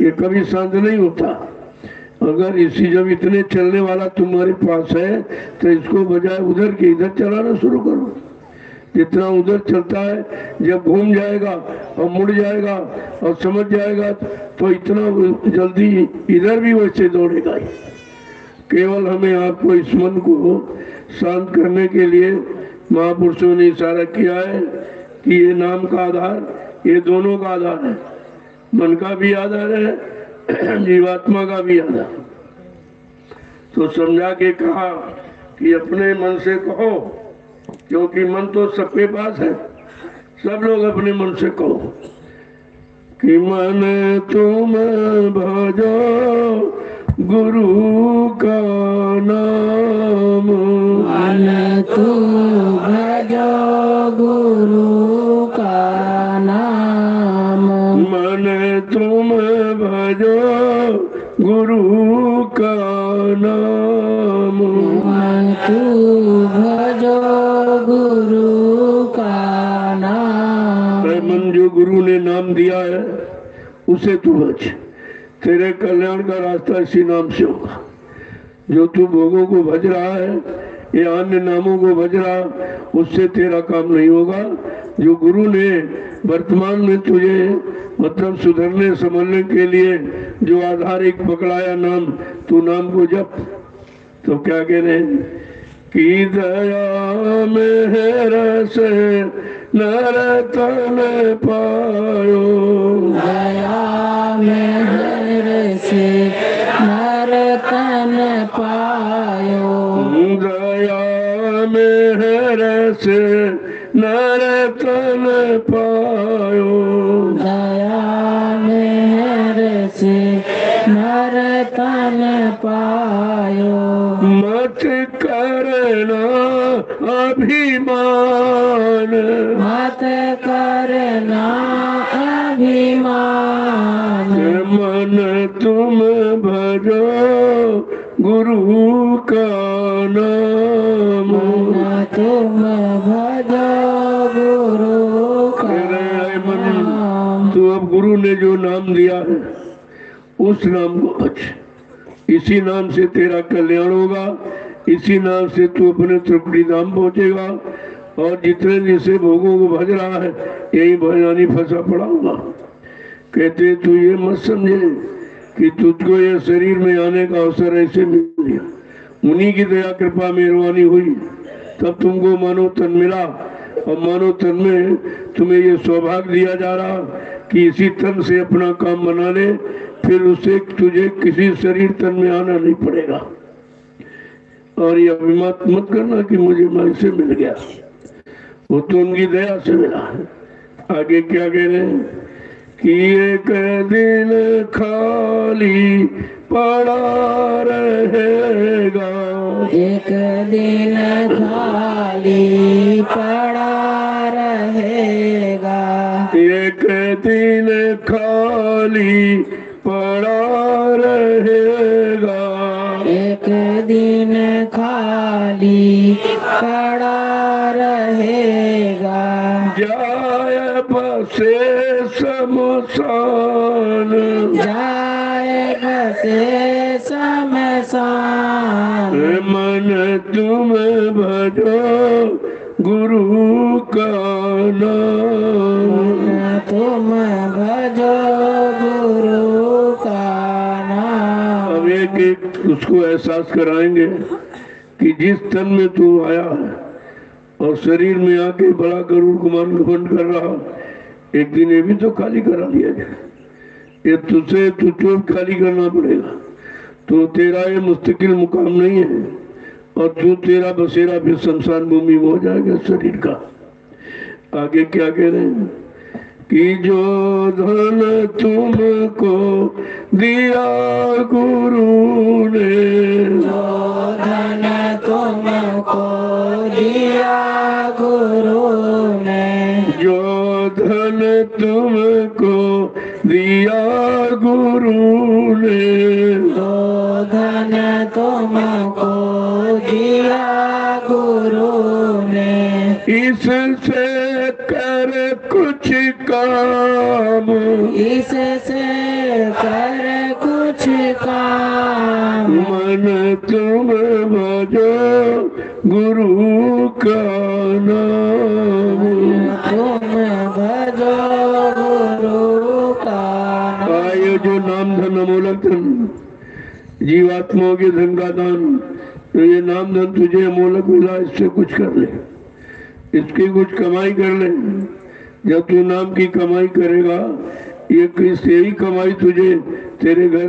ये कभी शांत नहीं होता। अगर इसी जब इतने चलने वाला तुम्हारे पास है तो इसको बजाय उधर के इधर चलाना शुरू करो। जितना उधर चलता है जब घूम जाएगा और मुड़ जाएगा और समझ जाएगा तो इतना जल्दी इधर भी वैसे दौड़ेगा ही। केवल हमें आपको इस मन को शांत करने के लिए महापुरुषों ने इशारा किया है कि ये नाम का आधार, ये दोनों का आधार है, मन का भी आधार है, जीवात्मा का भी आधार। तो समझा के कहा कि अपने मन से कहो, क्योंकि मन तो सबके पास है, सब लोग अपने मन से कहो कि मन तुम भजो गुरु का नाम, मन तुम भजो गुरु का नाम, मन तुम भजो गुरु का नाम, मन तुम भजो गुरु का नाम। मन जो गुरु ने नाम दिया है उसे तू भज, तेरे कल्याण का रास्ता इसी नाम से होगा। जो तू भोगों को भज रहा है या अन्य नामों को भज रहा, उससे तेरा काम नहीं होगा। जो गुरु ने वर्तमान में तुझे मतलब सुधरने संभलने के लिए जो आधार एक पकड़ाया नाम, तू नाम को जप। तो क्या कह रहे हैं कि दया मेहर से नरतन पायो, दया मेहर से नरतन पायो, दया मेहर से नरतन पायो, दया मेहर से नरतन पायो। मत करना अभिमान, मत करना अभिमान, मन तुम भजो गुरु का नाम, मन तुम भजो गुरु का नाम। तो अब गुरु ने जो नाम दिया है उस नाम को भज, इसी नाम से तेरा कल्याण होगा, इसी नाम से तू अपने त्रिपुटी धाम पहुंचेगा। और जितने जिसे भोगों को भज रहा है यही भजनानी फंसा पड़ा होगा। कहते तू ये मत समझे कि तुझको ये शरीर में आने का अवसर ऐसे मिल गया, उन्हीं की दया कृपा मेहरबानी हुई तब तुमको मानव तन मिला। और मानव तन में तुम्हें ये सौभाग्य दिया जा रहा कि इसी तन से अपना काम बना ले, फिर उससे तुझे किसी शरीर तन में आना नहीं पड़ेगा। और ये अभिमान मत करना कि मुझे ऐसे मिल गया, वो तो उनकी दया से मिला है। आगे क्या कह रहे हैं कि एक दिन खाली पड़ा रहेगा, एक दिन खाली पड़ा रहेगा, एक दिन खाली पड़ा रहेगा, एक दिन खाली पड़ा रहेगा। जाए बसे शमशान, जाए बसे शमशान, मन तुम भजो गुरु का नाम, तुम भजो गुरु का नाम। अब एक एक उसको एहसास कराएंगे कि जिस तन में तू आया है और शरीर में आके बड़ा गरुड़ गुमान घमंड कर रहा, एक दिन ये भी तो खाली करा दिया जाए। ये तुझको खाली करना पड़ेगा। तो तेरा ये मुस्तकिल मुकाम नहीं है और तू तेरा बसेरा फिर शमशान भूमि में हो जाएगा शरीर का। आगे क्या कह रहे हैं कि जो धन तुमको दिया गुरु ने, जो धन तुमको दिया गुरु ने, जो धन तुमको दिया गुरु ने, जो धन तुमको दिया गुरु ने, इससे कर कुछ काम, इससे कर कुछ काम। मन तुम भजो गुरु का नाम। तुम भजो गुरु का नाम। ये जो नाम धन अमोलक धन, जीवात्माओं के धन का दान, तो ये नाम धन तुझे अमोलक मिला, इससे कुछ कर ले, इसकी कुछ कमाई कर ले। जब तू नाम की कमाई करेगा, ये किससे ही कमाई तुझे तेरे घर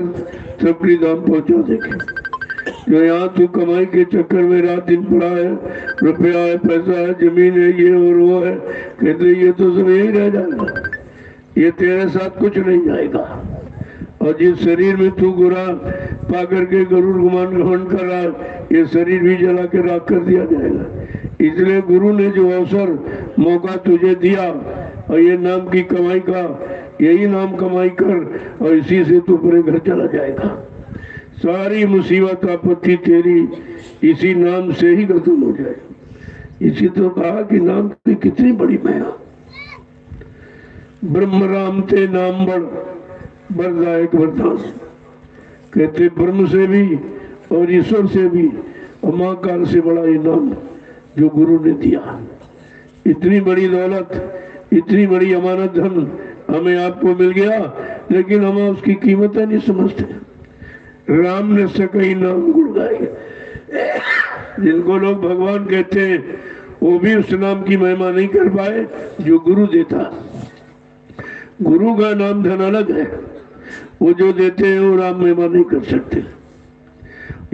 त्रिपुटी धाम पहुंचा देगी। जो यहाँ तू कमाई के चक्कर में रात दिन पड़ा है, रुपया है, पैसा है, जमीन है, ये और वो है, कहते ये तो सब यही रह जाएगा, ये तेरे साथ कुछ नहीं जाएगा। और जिस शरीर में तू गुरा पा करके गरुड़ गुमान ग्रहण कर रहा है, ये शरीर भी जला के राख कर दिया जाएगा। इसलिए गुरु ने जो अवसर मौका तुझे दिया, और ये नाम की कमाई का, यही नाम कमाई कर, और इसी से तू अपने घर चला जाएगा। सारी मुसीबत आपत्ति तेरी इसी नाम से ही खत्म हो जाए। इसी तो कहा कि नाम की कितनी बड़ी महिमा। ब्रह्म राम ते नाम बड़ वरदायक वरदान, कहते ब्रह्म से भी और ईश्वर से भी और महाकाल से बड़ा ये नाम जो गुरु ने दिया। इतनी बड़ी दौलत, इतनी बड़ी अमानत धन हमें आपको मिल गया, लेकिन हम उसकी कीमत नहीं समझते। राम ने सकई नाम गुण गाए, जिनको लोग भगवान कहते हैं, वो भी उस नाम की महिमा नहीं कर पाए जो गुरु देता। गुरु का नाम धन अलग है, वो जो देते हैं वो राम महिमा नहीं कर सकते।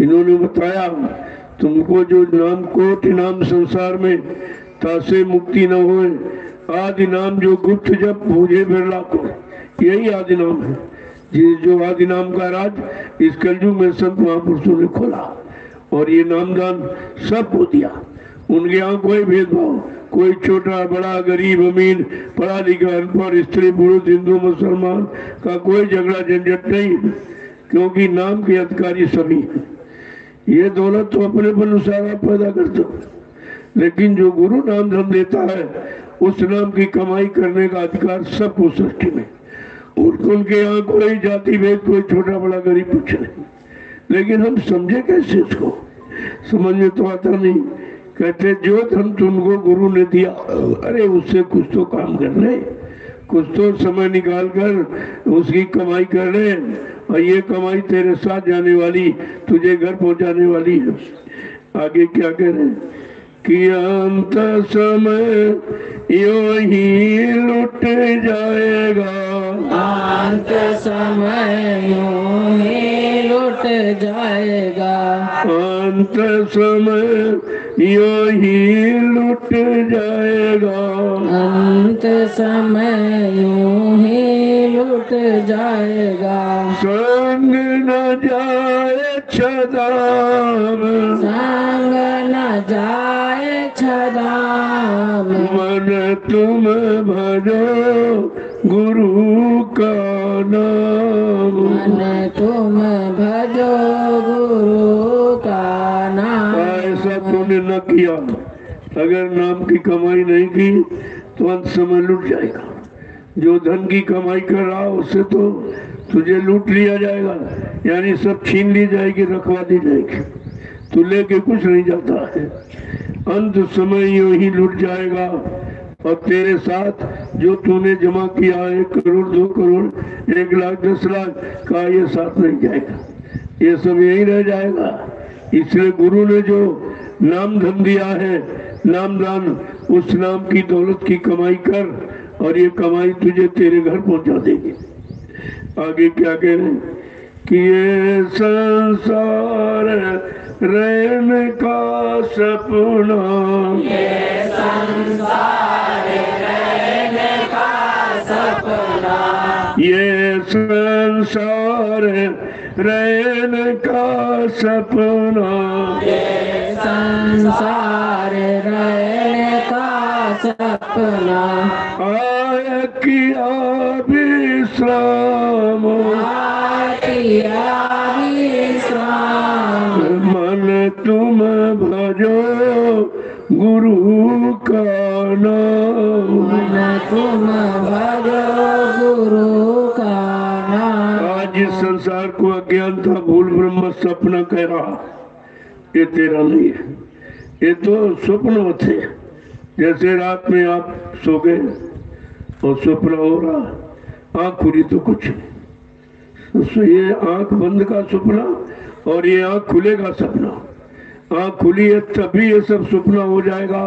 इन्होंने बताया तुमको जो नाम कोट नाम संसार में तासे मुक्ति न होए, आदि नाम जो गुप्त जब पूजे बिरला को, यही आदि नाम है। जो आदि नाम का राज इस कलयुग में संत महापुरुषों ने खोला, और ये नामदान सबको दिया। उनके यहाँ कोई भेदभाव, कोई छोटा बड़ा, गरीब अमीर, पढ़ा लिखा अनपढ़, स्त्री पुरुष, हिंदू मुसलमान का कोई झगड़ा झंझट नहीं, क्योंकि नाम के अधिकारी सभी हैं। ये दौलत तो अपने पर अनुसार आप पैदा करते हो, लेकिन जो गुरु नाम धन देता है, उस नाम की कमाई करने का अधिकार सबको सृष्टि में। उनके यहाँ कोई जाति भेद, कोई छोटा बड़ा गरीब कुछ नहीं। लेकिन हम समझे कैसे इसको? समझ में तो आता नहीं। कहते जो धन तुमको गुरु ने दिया, अरे उससे कुछ तो काम कर ले, कुछ तो समय निकाल कर उसकी कमाई कर ले, और ये कमाई तेरे साथ जाने वाली, तुझे घर पहुंचाने वाली है। आगे क्या कह रहे हैं कि अंत समय यो ही लुट जाएगा, अंत समय यो ही लुट जाएगा, अंत समय यो ही लुट जाएगा, अंत समय यो ही लुट जाएगा। संग न जाए छदाम, संग न जाए छदाम, मन तुम भजो गुरु का नाम, मन तुम भजो गुरु का नाम। ऐसा तूने न किया, अगर नाम की कमाई नहीं की तो अंत समय लूट जाएगा। जो धन की कमाई कर रहा उससे तो तुझे लूट लिया जाएगा, यानी सब छीन ली जाएगी, रखवा दी जाएगी, तू लेके कुछ नहीं जाता है। अंत समय यूं ही लूट जाएगा, और तेरे साथ जो तूने जमा किया 1 करोड़ 2 करोड़ 1 लाख 10 लाख का, ये साथ नहीं जाएगा, ये सब यही रह जाएगा। इसलिए गुरु ने जो नाम धन दिया है, नामदान, उस नाम की दौलत की कमाई कर, और ये कमाई तुझे तेरे घर पहुंचा देगी। आगे क्या कह रहे हैं कि ये संसार रहने का सपना, ये संसार रहने का सपना, ये संसार रहने का सपना, ये संसार रहने का सपना, आय किया विश्राम, किया विश्राम, मन तुम भजो गुरु का नाम, मन तुम भजो गुरु का नाम। आज संसार को अज्ञानता भूल ब्रह्म सपना कह रहा, ये तेरा नहीं है, ये तो स्वप्न थे। जैसे रात में आप सो गए और स्वप्न हो रहा, आंख खुली तो कुछ नहीं। ये आंख बंद का सपना और ये आंख खुलेगा सपना। आंख खुली है तभी ये सब सपना हो जाएगा,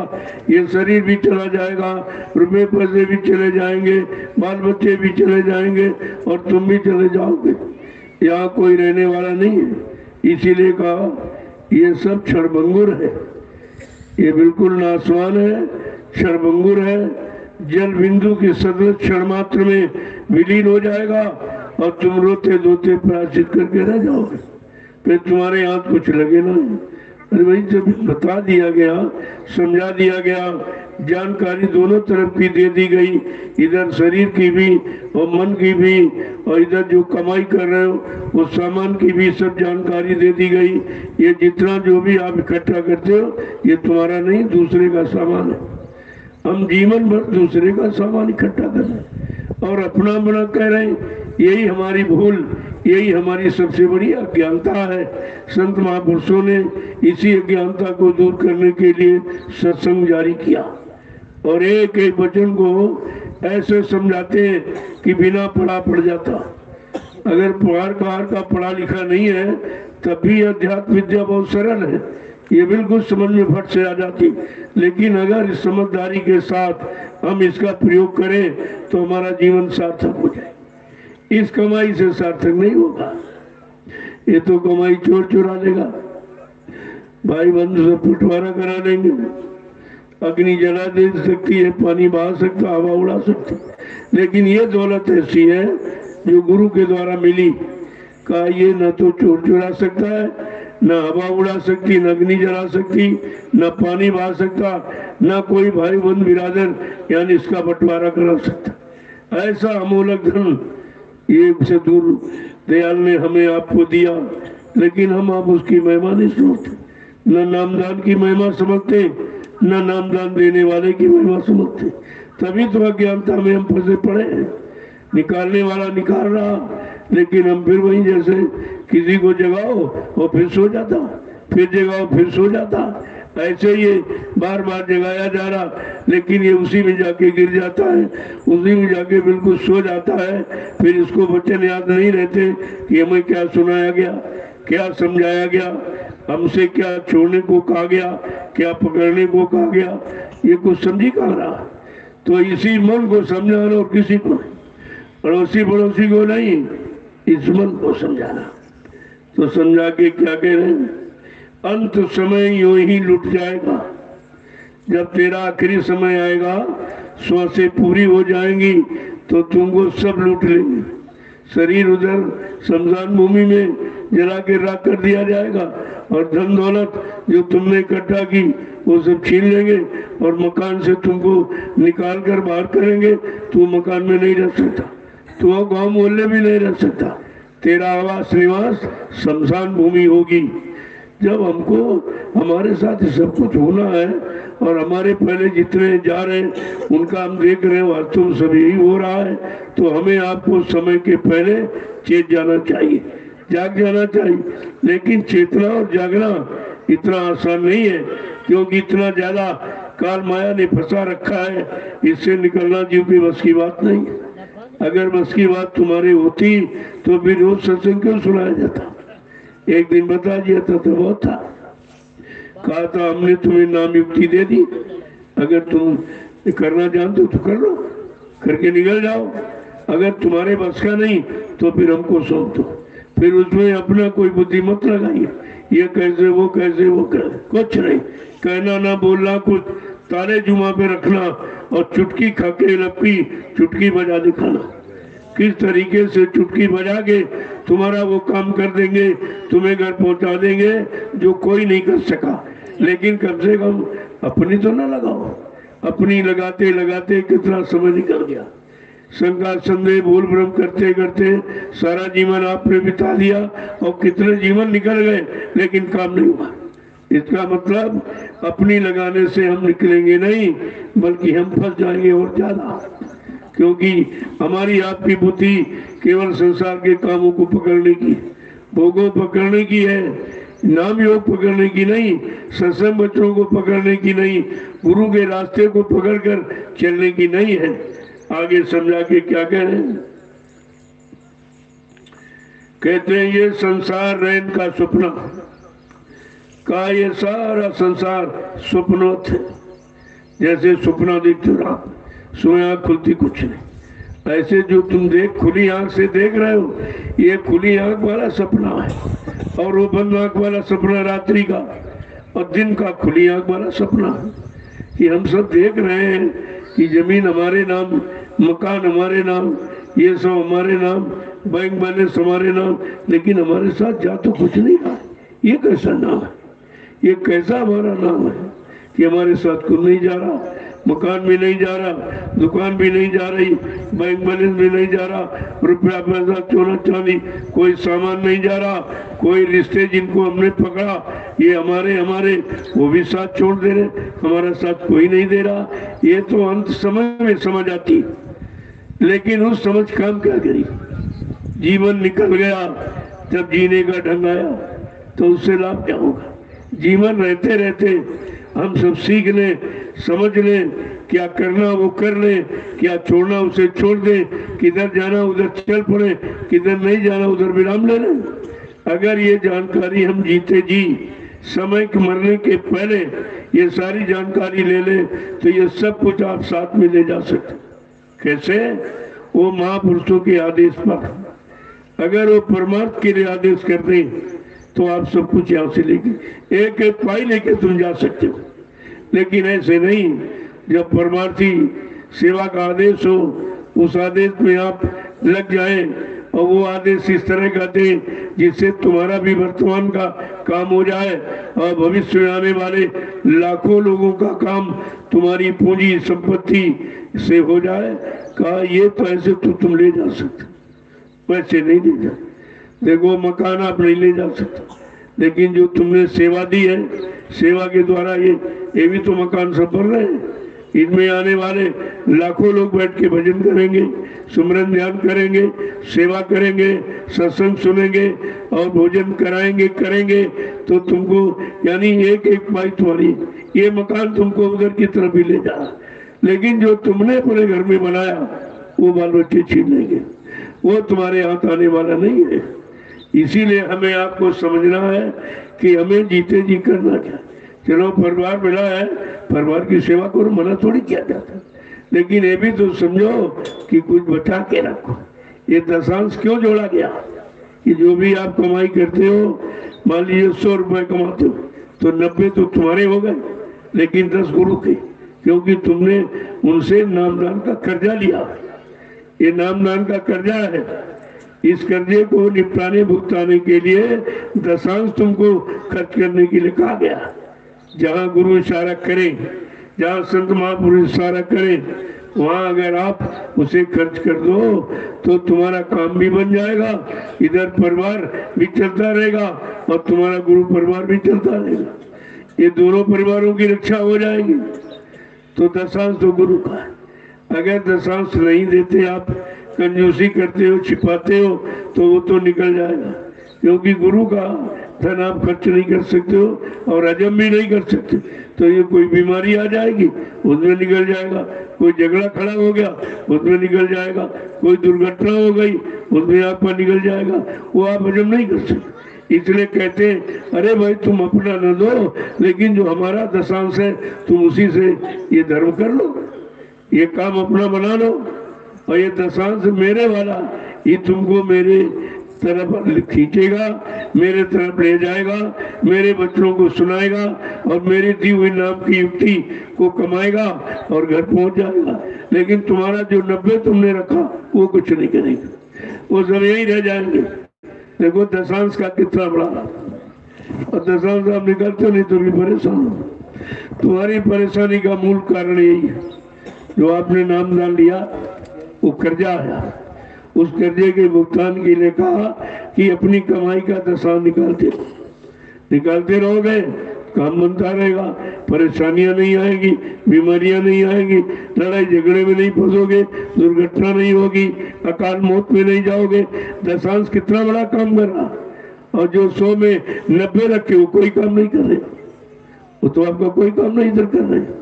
ये शरीर भी चला जाएगा, रुपए पैसे भी चले जाएंगे, बाल बच्चे भी चले जाएंगे और तुम भी चले जाओगे। यहाँ कोई रहने वाला नहीं है। इसीलिए कहा ये सब क्षणभंगुर है, ये बिल्कुल नासवान है, क्षणभंगुर है। जल बिंदु के सदृश क्षण मात्र में विलीन हो जाएगा और तुम रोते धोते प्रायश्चित करके रह जाओगे, फिर तुम्हारे हाथ कुछ लगे ना। अरे भाई जब बता दिया गया, समझा दिया गया, जानकारी दोनों तरफ की दे दी गई, इधर शरीर की भी और मन की भी, और इधर जो कमाई कर रहे हो उस सामान की भी सब जानकारी दे दी गई। ये जितना जो भी आप इकट्ठा करते हो ये तुम्हारा नहीं, दूसरे का सामान है। हम जीवन भर दूसरे का सामान इकट्ठा कर रहे हैं और अपना अपना कह रहे हैं। यही हमारी भूल, यही हमारी सबसे बड़ी अज्ञानता है। संत महापुरुषों ने इसी अज्ञानता को दूर करने के लिए सत्संग जारी किया और एक एक वचन को ऐसे समझाते हैं कि बिना पढ़ा पड़ जाता। अगर पढ़ार का पढ़ा लिखा नहीं है तब भी अध्यात्म विद्या बहुत सरल है, ये बिल्कुल समझ में फट से आ जाती। लेकिन अगर इस समझदारी के साथ हम इसका प्रयोग करें तो हमारा जीवन सार्थक हो जाए। इस कमाई से सार्थक नहीं होगा, ये तो कमाई चोर चुरा लेगा, भाई बंधु से बंटवारा करा लेंगे, अग्नि जला दे सकती है, पानी बहा सकता, हवा उड़ा सकती। लेकिन ये दौलत ऐसी है जो गुरु के द्वारा मिली, का ये न तो चोर चुरा सकता है, न हवा उड़ा सकती, न अग्नि जला सकती, न पानी बहा सकता, न कोई भाई बंधु बिरादर यानी इसका बंटवारा करा सकता। ऐसा अमूलक धन ये से दूर दयाल ने हमें आपको दिया, लेकिन हम आप उसकी महिमा नहीं समझते, न नामदान की महिमा समझते, न नामदान देने वाले की महिमा समझते। तभी तो अज्ञानता में हम फंसे पड़े हैं। निकालने वाला निकाल रहा, लेकिन हम फिर वहीं जैसे किसी को जगाओ और फिर सो जाता, फिर जगाओ फिर सो जाता, ऐसे ये बार बार जगाया जा रहा, लेकिन ये उसी में जाके गिर जाता है, उसी में जाके बिल्कुल सो जाता है। फिर इसको वचन याद नहीं रहते कि हमें क्या सुनाया गया, क्या समझाया गया, हमसे क्या छोड़ने को कहा गया, क्या पकड़ने को कहा गया, ये कुछ समझी कहाँ रहा। तो इसी मन को समझाना और किसी को अड़ोसी पड़ोसी को नहीं, इस मन को समझाना। तो समझा के क्या कह रहे हैं, अंत समय यूं ही लुट जाएगा। जब तेरा आखिरी समय आएगा, श्वासें पूरी हो जाएंगी तो तुमको सब लूट लेंगे। शरीर उधर शमशान भूमि में जला के राख कर दिया जाएगा और धन दौलत जो तुमने इकट्ठा की वो सब छीन लेंगे और मकान से तुमको निकाल कर बाहर करेंगे। तू मकान में नहीं रह सकता, तू गांव मोहल्ले में नहीं रह सकता, तेरा आवास निवास शमशान भूमि होगी। जब हमको हमारे साथ सब कुछ होना है और हमारे पहले जितने जा रहे हैं उनका हम देख रहे हैं वास्तव सब यही हो रहा है, तो हमें आपको समय के पहले चेत जाना चाहिए, जाग जाना चाहिए। लेकिन चेतना और जागना इतना आसान नहीं है, क्योंकि इतना ज्यादा काल माया ने फंसा रखा है, इससे निकलना जीव की बस की बात नहीं है। अगर बस की बात तुम्हारी होती तो फिर रोज सत्संग क्यों सुनाया जाता। एक दिन बता दिया था तो बहुत था, कहा था हमने तुम्हें नाम युक्ति दे दी, अगर तुम करना जानते हो तो कर लो, करके निकल जाओ। अगर तुम्हारे बस का नहीं तो फिर हमको सौंप दो, फिर उसमें अपना कोई बुद्धि मत लगाइए, ये कैसे वो कैसे वो कैसे, कुछ नहीं, कहना ना बोलना, कुछ ताले जुमा पे रखना और चुटकी खाके लपकी चुटकी बजा दिखाना। किस तरीके से चुटकी बजा के तुम्हारा वो काम कर देंगे, तुम्हें घर पहुंचा देंगे जो कोई नहीं कर सका। लेकिन कम से कम अपनी तो ना लगाओ, अपनी लगाते लगाते कितना समय निकल गया। शंका संदेह भूल भ्रम करते करते सारा जीवन आपने बिता दिया और कितने जीवन निकल गए, लेकिन काम नहीं हुआ। इसका मतलब अपनी लगाने से हम निकलेंगे नहीं, बल्कि हम फंस जाएंगे और ज्यादा। क्योंकि हमारी आपकी बुद्धि केवल संसार के कामों को पकड़ने की, भोगों पकड़ने की है, नाम योग पकड़ने की नहीं, सत्संग बच्चों को पकड़ने की नहीं, गुरु के रास्ते को पकड़कर चलने की नहीं है। आगे समझा के क्या कह रहे हैं, कहते हैं ये संसार रैन का सपना का, ये सारा संसार स्वप्नोत है। जैसे सपना देखते हो आप, सोए आंख खुलती कुछ नहीं, ऐसे जो तुम खुली आंख से देख रहे हो, ये खुली आंख वाला सपना है, और वो बंद आंख वाला सपना रात्रि का, और दिन का खुली आंख वाला सपना है। कि हम सब देख रहे हैं कि जमीन हमारे नाम, मकान हमारे नाम, ये सब हमारे नाम, बैंक बैलेंस हमारे नाम, लेकिन हमारे साथ जा तो कुछ नहीं रहा। ये कैसा नाम है, ये कैसा हमारा नाम है कि हमारे साथ कुछ नहीं जा रहा, मकान भी नहीं जा रहा, दुकान भी नहीं जा रही, बैंक बैलेंस भी नहीं जा रहा, रुपया पैसा सोना चांदी कोई सामान नहीं जा रहा, कोई रिश्ते जिनको हमने पकड़ा ये हमारे हमारे वो भी साथ छोड़ दे रहे, हमारा साथ कोई नहीं दे रहा। ये तो अंत समय में समझ आती, लेकिन उस समझ काम क्या करी। जीवन निकल गया, जब जीने का ढंग आया तो उससे लाभ क्या होगा। जीवन रहते रहते हम सब सीख लें, समझ लें, क्या करना वो कर ले, क्या छोड़ना उसे छोड़ दे, किधर जाना उधर चल पड़े, किधर नहीं जाना उधर विराम ले लें। अगर ये जानकारी हम जीते जी समय के मरने के पहले ये सारी जानकारी ले लें तो ये सब कुछ आप साथ में ले जा सकते। कैसे? वो महापुरुषों के आदेश पर, अगर वो परमार्थ के लिए आदेश कर दें तो आप सब कुछ यहाँ से लेके एक एक पाई लेके तुम जा सकते हो। लेकिन ऐसे नहीं, जब परमार्थी सेवा का आदेश हो उस आदेश में आप लग जाए और वो आदेश इस तरह का दे जिससे तुम्हारा भी वर्तमान का काम हो जाए और भविष्य में आने वाले लाखों लोगों का काम तुम्हारी पूंजी संपत्ति से हो जाए, कहा ये तो ऐसे तो तुम ले जा सकते, वैसे नहीं ले जा। देखो मकान आप नहीं ले जा सकते, लेकिन जो तुमने सेवा दी है, सेवा के द्वारा ये भी तो मकान सब बन रहे हैं। इनमें आने वाले लाखों लोग बैठ के भजन करेंगे, सुमरन ध्यान करेंगे, सेवा करेंगे, सत्संग सुनेंगे और भोजन कराएंगे करेंगे, तो तुमको यानी एक एक पाई तुम्हारी, ये मकान तुमको उधर की तरफ भी ले जा। लेकिन जो तुमने अपने घर में बनाया वो बाल बच्चे छीन लेंगे, वो तुम्हारे हाथ आने वाला नहीं है। इसीलिए हमें आपको समझना है कि हमें जीते जी करना क्या। चलो परिवार मिला है, परिवार की सेवा करो, मना थोड़ी किया जाता, लेकिन ये भी तो समझो कि कुछ बचा के रखो। ये दशांश क्यों जोड़ा गया कि जो भी आप कमाई करते हो, मान लीजिए 100 रुपए कमाते हो तो 90 तो तुम्हारे हो गए, लेकिन 10 गुरु के, क्योंकि तुमने उनसे नामदान का कर्जा लिया। ये नामदान का कर्जा है, इस कर्जे को निपटाने भुगताने के लिए दशांश तुमको खर्च करने के लिए कहा गया। जहाँ गुरु इशारा करें, जहाँ संत महापुरुष इशारा करें, वहाँ अगर आप उसे खर्च कर दो तो तुम्हारा काम भी बन जाएगा, इधर परिवार भी चलता रहेगा और तुम्हारा गुरु परिवार भी चलता रहेगा, ये दोनों परिवारों की रक्षा हो जाएगी। तो दशांश तो गुरु का है। अगर दशांश नहीं देते, आप कंजूसी करते हो, छिपाते हो, तो वो तो निकल जाएगा, क्योंकि गुरु का धन आप खर्च नहीं कर सकते हो और हजम भी नहीं कर सकते। तो ये कोई बीमारी आ जाएगी उसमें निकल जाएगा, कोई झगड़ा खड़ा हो गया उसमें निकल जाएगा, कोई दुर्घटना हो गई उसमें आपका निकल जाएगा, वो आप हजम नहीं कर सकते। इसलिए कहते हैं अरे भाई तुम अपना न दो, लेकिन जो हमारा दशांश है तुम उसी से ये धर्म कर लो, ये काम अपना बना लो, और ये दशांश मेरे वाला ये तुमको मेरे तरफ खींचेगा, मेरे तरफ ले जाएगा, मेरे बच्चों को सुनाएगा और मेरी दी हुई नाम की युक्ति को कमाएगा और घर पहुंच जाएगा। लेकिन तुम्हारा जो 90 तुमने रखा वो कुछ नहीं करेगा, वो सब यही रह जाएंगे। देखो दशांश का कितना बड़ा, और दशांश आप निकलते नहीं तो भी परेशान हो। तुम्हारी परेशानी का मूल कारण यही है, जो आपने नामदान लिया वो कर्जा आया, उस कर्जे के भुगतान के लिए कहा कि अपनी कमाई का दशांश निकालते रहोगे काम बनता रहेगा, परेशानियां नहीं आएगी, बीमारियां नहीं आएगी, लड़ाई झगड़े में नहीं फंसोगे, दुर्घटना नहीं होगी, अकाल मौत में नहीं जाओगे। दशांश कितना बड़ा काम कर रहा, और जो 100 में 90 रखे वो कोई काम नहीं कर रहे, वो तो आपका कोई काम नहीं इधर कर रहे।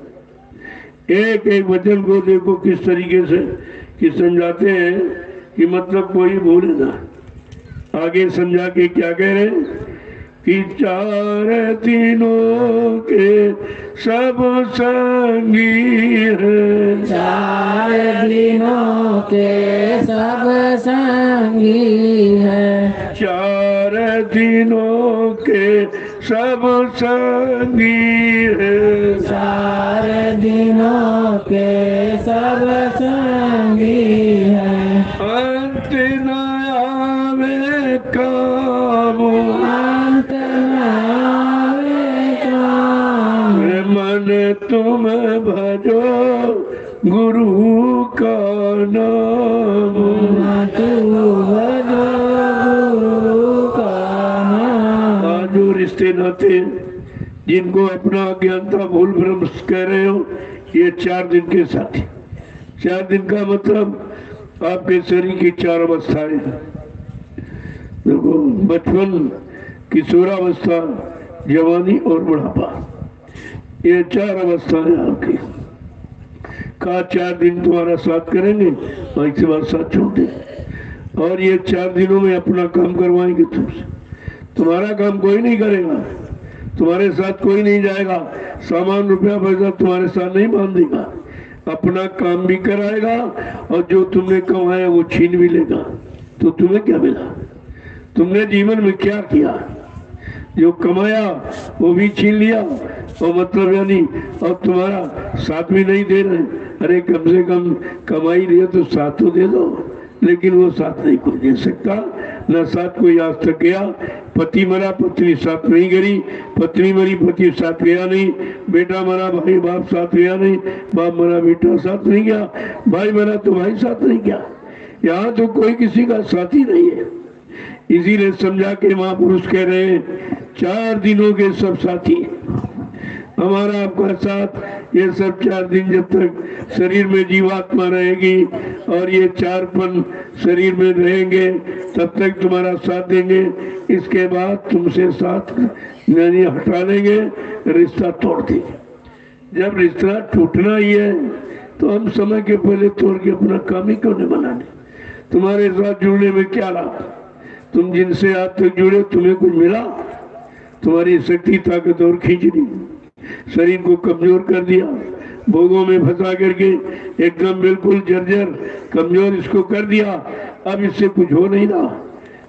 एक एक वचन को देखो किस तरीके से कि समझाते हैं कि मतलब कोई भूले ना। आगे समझा के क्या कह रहे हैं कि 4 दिनों के सब संगी हैं, 4 दिनों के सब संगी हैं, 4 दिनों के सब संगी हैं, 4 दिनों के सब संगी हैं। अंत न आवे काम, अंत न आवे काम, मन तुम भजो गुरु का नाम, तू भजो गुरु का नाम। आज जो रिश्ते नाते जिनको अपना अज्ञानता भूल भ्रम कह रहे हो, ये 4 दिन के साथी। 4 दिन का मतलब आपके शरीर की 4 अवस्थाएं। देखो, बचपन, किशोरावस्था, जवानी और बुढ़ापा, ये 4 अवस्थाएं आपकी। का 4 दिन तुम्हारा साथ करेंगे और इसके बाद साथ छोड़ दे, और ये 4 दिनों में अपना काम करवाएंगे तुमसे। तुम्हारा काम कोई नहीं करेगा, तुम्हारे साथ कोई नहीं जाएगा, सामान रुपया पैसा तुम्हारे साथ नहीं बांधेगा, अपना काम भी कराएगा और जो तुमने कमाया वो छीन भी लेगा। तो तुम्हें क्या मिला? तुमने जीवन में क्या किया? जो कमाया वो भी छीन लिया, और मतलब यानी और तुम्हारा साथ भी नहीं दे रहे। अरे कम से कम कमाई रही तो साथ तो दे दो, लेकिन वो साथ नहीं कोई दे सकता, न साथ कोई आज तक गया। पति मरा पत्नी साथ नहीं गई, पत्नी मरी पति साथ गया नहीं, बेटा मरा भाई बाप साथ गया नहीं, बाप मरा बेटा साथ नहीं गया, भाई मरा तो भाई साथ नहीं गया। यहाँ तो कोई किसी का साथी नहीं है। इसीलिए समझा के महापुरुष कह रहे हैं 4 दिनों के सब साथी, हमारा आपका साथ। ये सब 4 दिन जब तक शरीर में जीवात्मा रहेगी और ये 4पन शरीर में रहेंगे तब तक तुम्हारा साथ देंगे। इसके बाद तुमसे साथ यानी हटा लेंगे, रिश्ता तोड़ देंगे। जब रिश्ता टूटना ही है तो हम समय के पहले तोड़ के अपना काम ही क्यों नहीं बनाने? तुम्हारे साथ जुड़ने में क्या लाभ? तुम जिनसे आज तक जुड़े तुम्हें कुछ मिला? तुम्हारी शक्ति ताकत और खींच दी, शरीर को कमजोर कर दिया, भोगों में फंसा करके एकदम बिल्कुल जर्जर कमजोर इसको कर दिया। अब इससे कुछ हो नहीं रहा।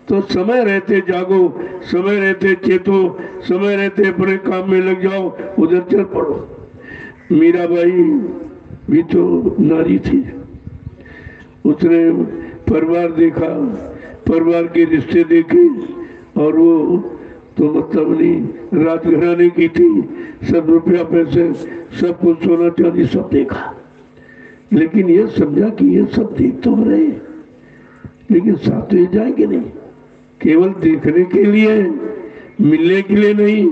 तो समय रहते जागो, समय रहते चेतो, समय रहते अपने काम में लग जाओ, उधर चल पड़ो। मीराबाई भी तो नारी थी, उसने परिवार देखा, परिवार के रिश्ते देखे, और वो तो मतलब नहीं रात घराने की थी, सब रुपया पैसे सब कुछ सोना चांदी सब देखा, लेकिन ये समझा कि ये सब देख तो रहे लेकिन साथ तो ये जाएंगे नहीं। केवल देखने के लिए, मिलने के लिए नहीं,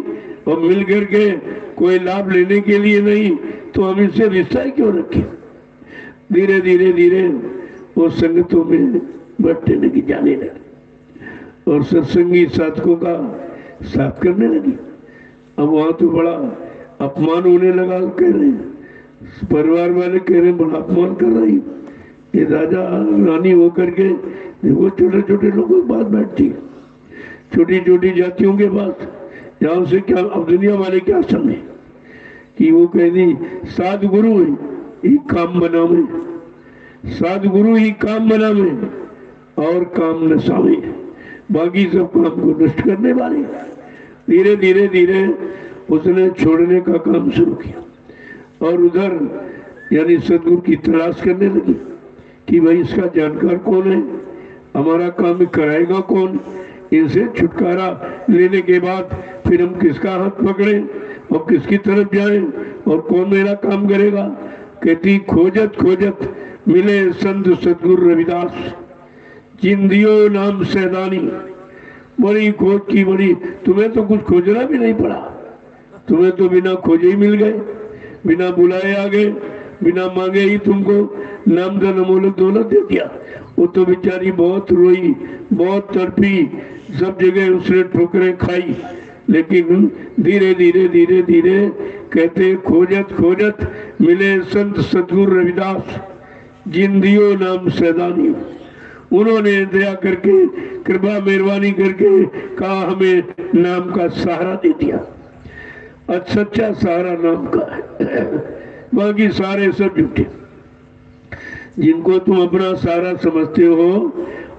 और मिल करके कोई लाभ लेने के लिए नहीं, तो हम इससे रिश्ता ही क्यों रखें? धीरे धीरे धीरे वो संगतों में बढ़ने लगी, जाने लगी, और सत्संगी साधकों का साथ करने लगी। अब वहां तो बड़ा अपमान होने लगा। कह रहे परिवार वाले कह रहे बड़ा अपमान कर रही, ये राजा रानी होकर के देखो छोटे छोटे लोगों के पास बैठती है, छोटी छोटी जातियों के पास, यहाँ से क्या अब दुनिया वाले क्या समझे कि वो कह दी सदगुरु ही काम बनावे, सदगुरु ही काम बनावे और काम नसावे, बाकी सब काम को नष्ट करने वाले। धीरे धीरे धीरे उसने छोड़ने का काम शुरू किया और उधर यानी सदगुरु की तलाश करने लगी कि भाई इसका जानकार कौन है, हमारा काम कराएगा कौन। इनसे छुटकारा लेने के बाद फिर हम किसका हाथ पकड़े और किसकी तरफ जाएं और कौन मेरा काम करेगा। कहती खोजत खोजत मिले संत सदगुरु रविदास, जिंदियो नाम सैदानी। बड़ी खोज की, बड़ी, तुम्हें तो कुछ खोजना भी नहीं पड़ा, तुम्हें तो बिना खोजे ही मिल गए, बिना बुलाए आ गए, बिना मांगे ही तुमको नाम धन अमोलक दौलत दे दिया। वो तो बेचारी बहुत रोई, बहुत तड़पी, सब जगह उसने ठोकरें खाई, लेकिन धीरे धीरे धीरे धीरे कहते खोजत खोजत मिले संत सतगुरु रविदास, जिन दियो नाम सैदानी। उन्होंने दया करके, कृपा मेहरबानी करके कहा हमें नाम का सहारा दे दिया। और सच्चा सहारा नाम का है, बाकी सारे सब झूठे। जिनको तुम अपना सहारा समझते हो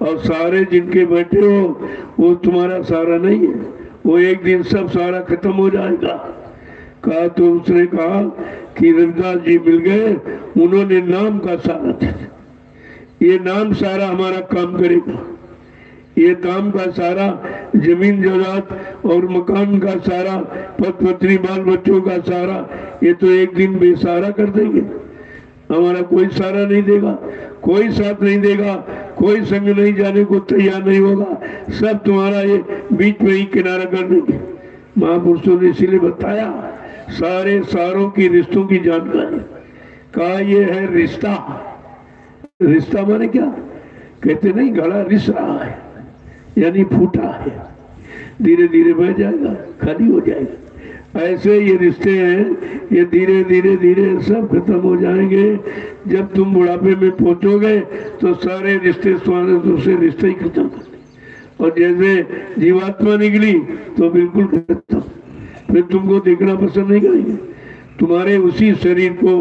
और सारे जिनके बैठे हो, वो तुम्हारा सहारा नहीं है। वो एक दिन सब सहारा खत्म हो जाएगा। कहा तो उसने कहा कि रविदास जी मिल गए, उन्होंने नाम का सहारा दिया। ये नाम सहारा हमारा काम करेगा। ये नाम का सहारा जमीन जायदाद और मकान का सहारा, पति पत्नी बाल बच्चों का सहारा, ये तो एक दिन बेसहारा कर देंगे। हमारा कोई सहारा नहीं देगा, कोई साथ नहीं देगा, कोई संग नहीं जाने को तैयार नहीं होगा। सब तुम्हारा ये बीच में ही किनारा कर देंगे। महापुरुषों ने इसीलिए बताया सारे सहारों की रिश्तों की जानकारी। कहा ये है रिश्ता। रिश्ता माने क्या? कहते नहीं घड़ा रिस रहा है, यानी फूटा है, धीरे धीरे बह जाएगा, खाली हो जाएगा। ऐसे ये रिश्ते हैं, ये धीरे धीरे धीरे सब खत्म हो जाएंगे। जब तुम बुढ़ापे में पहुंचोगे तो सारे रिश्ते तुम्हारे दूसरे रिश्ते ही खत्म कर देंगे। और जैसे जीवात्मा निकली तो बिल्कुल खत्म, फिर तुमको देखना पसंद नहीं करेंगे। तुम्हारे उसी शरीर को,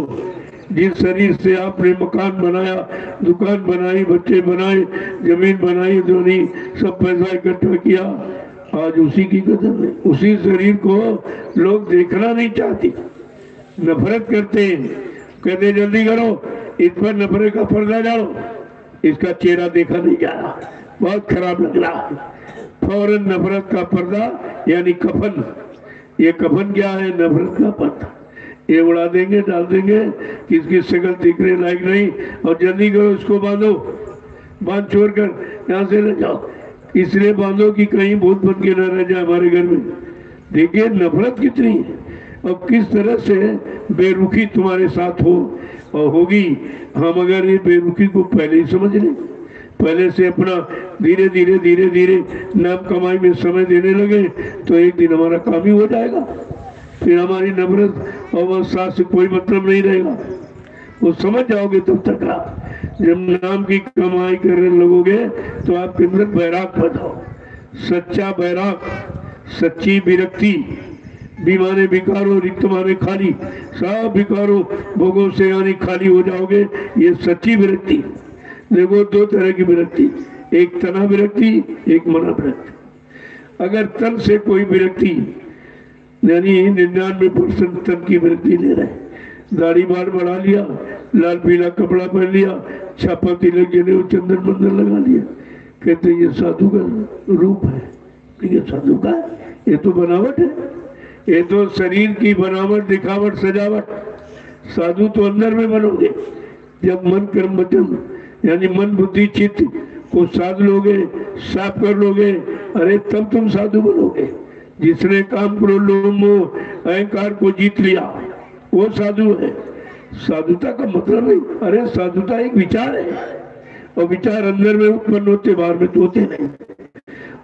जिस शरीर से आपने मकान बनाया, दुकान बनाई, बच्चे बनाए, जमीन बनाई, धोनी, सब पैसा इकट्ठा किया, आज उसी की कदर है। उसी शरीर को लोग देखना नहीं चाहते, नफरत करते हैं। कहते जल्दी करो, इस पर नफरत का पर्दा डालो, इसका चेहरा देखा नहीं जा रहा, बहुत खराब लग रहा है। फौरन नफरत का पर्दा यानी कफन। ये कफन क्या है? नफरत का पर्दा। ये उड़ा देंगे, डाल देंगे, किसकी शक्ल दिखने लायक नहीं। और जल्दी करो, इसको बांधो, बांध छोड़ कर यहाँ से ले जाओ। इसलिए बांधो कि कहीं भूत बन के न रह जाए हमारे घर में। देखिए नफरत कितनी है और किस तरह से बेरुखी तुम्हारे साथ हो और होगी। हम अगर ये बेरुखी को पहले ही समझ लें, पहले से अपना धीरे धीरे धीरे धीरे नाम कमाई में समय देने लगे तो एक दिन हमारा काम ही हो जाएगा। फिर हमारी नफरत और वह से कोई मतलब नहीं रहेगा। वो समझ जाओगे तब तक। आप जब नाम की कमाई करने लगोगे तो आपके अंदर बैराग पैदा, सच्चा बैराग, सच्ची विरक्ति। बीमाने बिकारो, रिक्त माने खाली, सब बिकारो भोगों से यानी खाली हो जाओगे। ये सच्ची विरक्ति। देखो दो तरह की विरक्ति, एक तना विरक्ति, एक मना विरक्ति। अगर तन से कोई विरक्ति यानी 99% तन की विरक्ति ले रहे, दाढ़ी बाल बढ़ा लिया, लाल पीला कपड़ा पहन लिया, छापा तिलक जने चंदन बंदन लगा लिया, कहते ये साधु का रूप है। ये साधु का, ये तो बनावट है, ये तो शरीर की बनावट, दिखावट, सजावट। साधु तो अंदर में बनोगे जब मन कर्म वचन यानी मन बुद्धि चित्त को साध लोगे, साफ कर लोगे, अरे तब तुम साधु बनोगे। जिसने काम क्रोध लोभ मोह अहंकार को जीत लिया वो साधु है। साधुता का मतलब नहीं, अरे साधुता एक विचार है और विचार अंदर में उत्पन्न होते, बाहर में तो होते नहीं।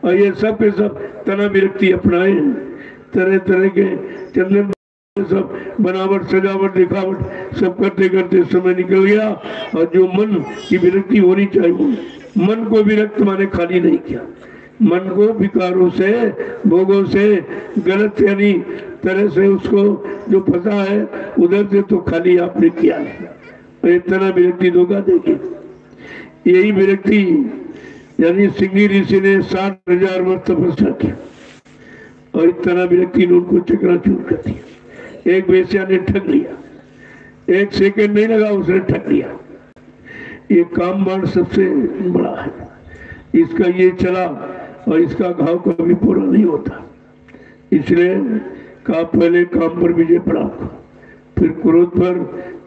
और ये सब के सब तना विरक्ति अपनाए, तरह तरह के चंदन सब बनावट, सजावट, दिखावट सब करते करते समय निकल गया। और जो मन की विरक्ति होनी चाहिए, मन को विरक्त माने खाली नहीं किया। मन को विकारों से, भोगों से, गलत यानी तरह से उसको जो फंसा है उधर से तो खाली आपने किया है। इतना विरक्ति धोखा देगी। यही विरक्ति यानी सिंगी ऋषि ने 60,000 वर्ष तपस्या की और इतना विरक्ति ने उनको चकनाचूर कर दिया। एक वेश्या ने ठग लिया, एक सेकंड नहीं लगा उसने ठग लिया। ये काम बाण सबसे बड़ा है। इसका ये चला और इसका घाव कभी पूरा नहीं होता। इसलिए कहा पहले काम पर विजय प्राप्त, फिर क्रोध पर,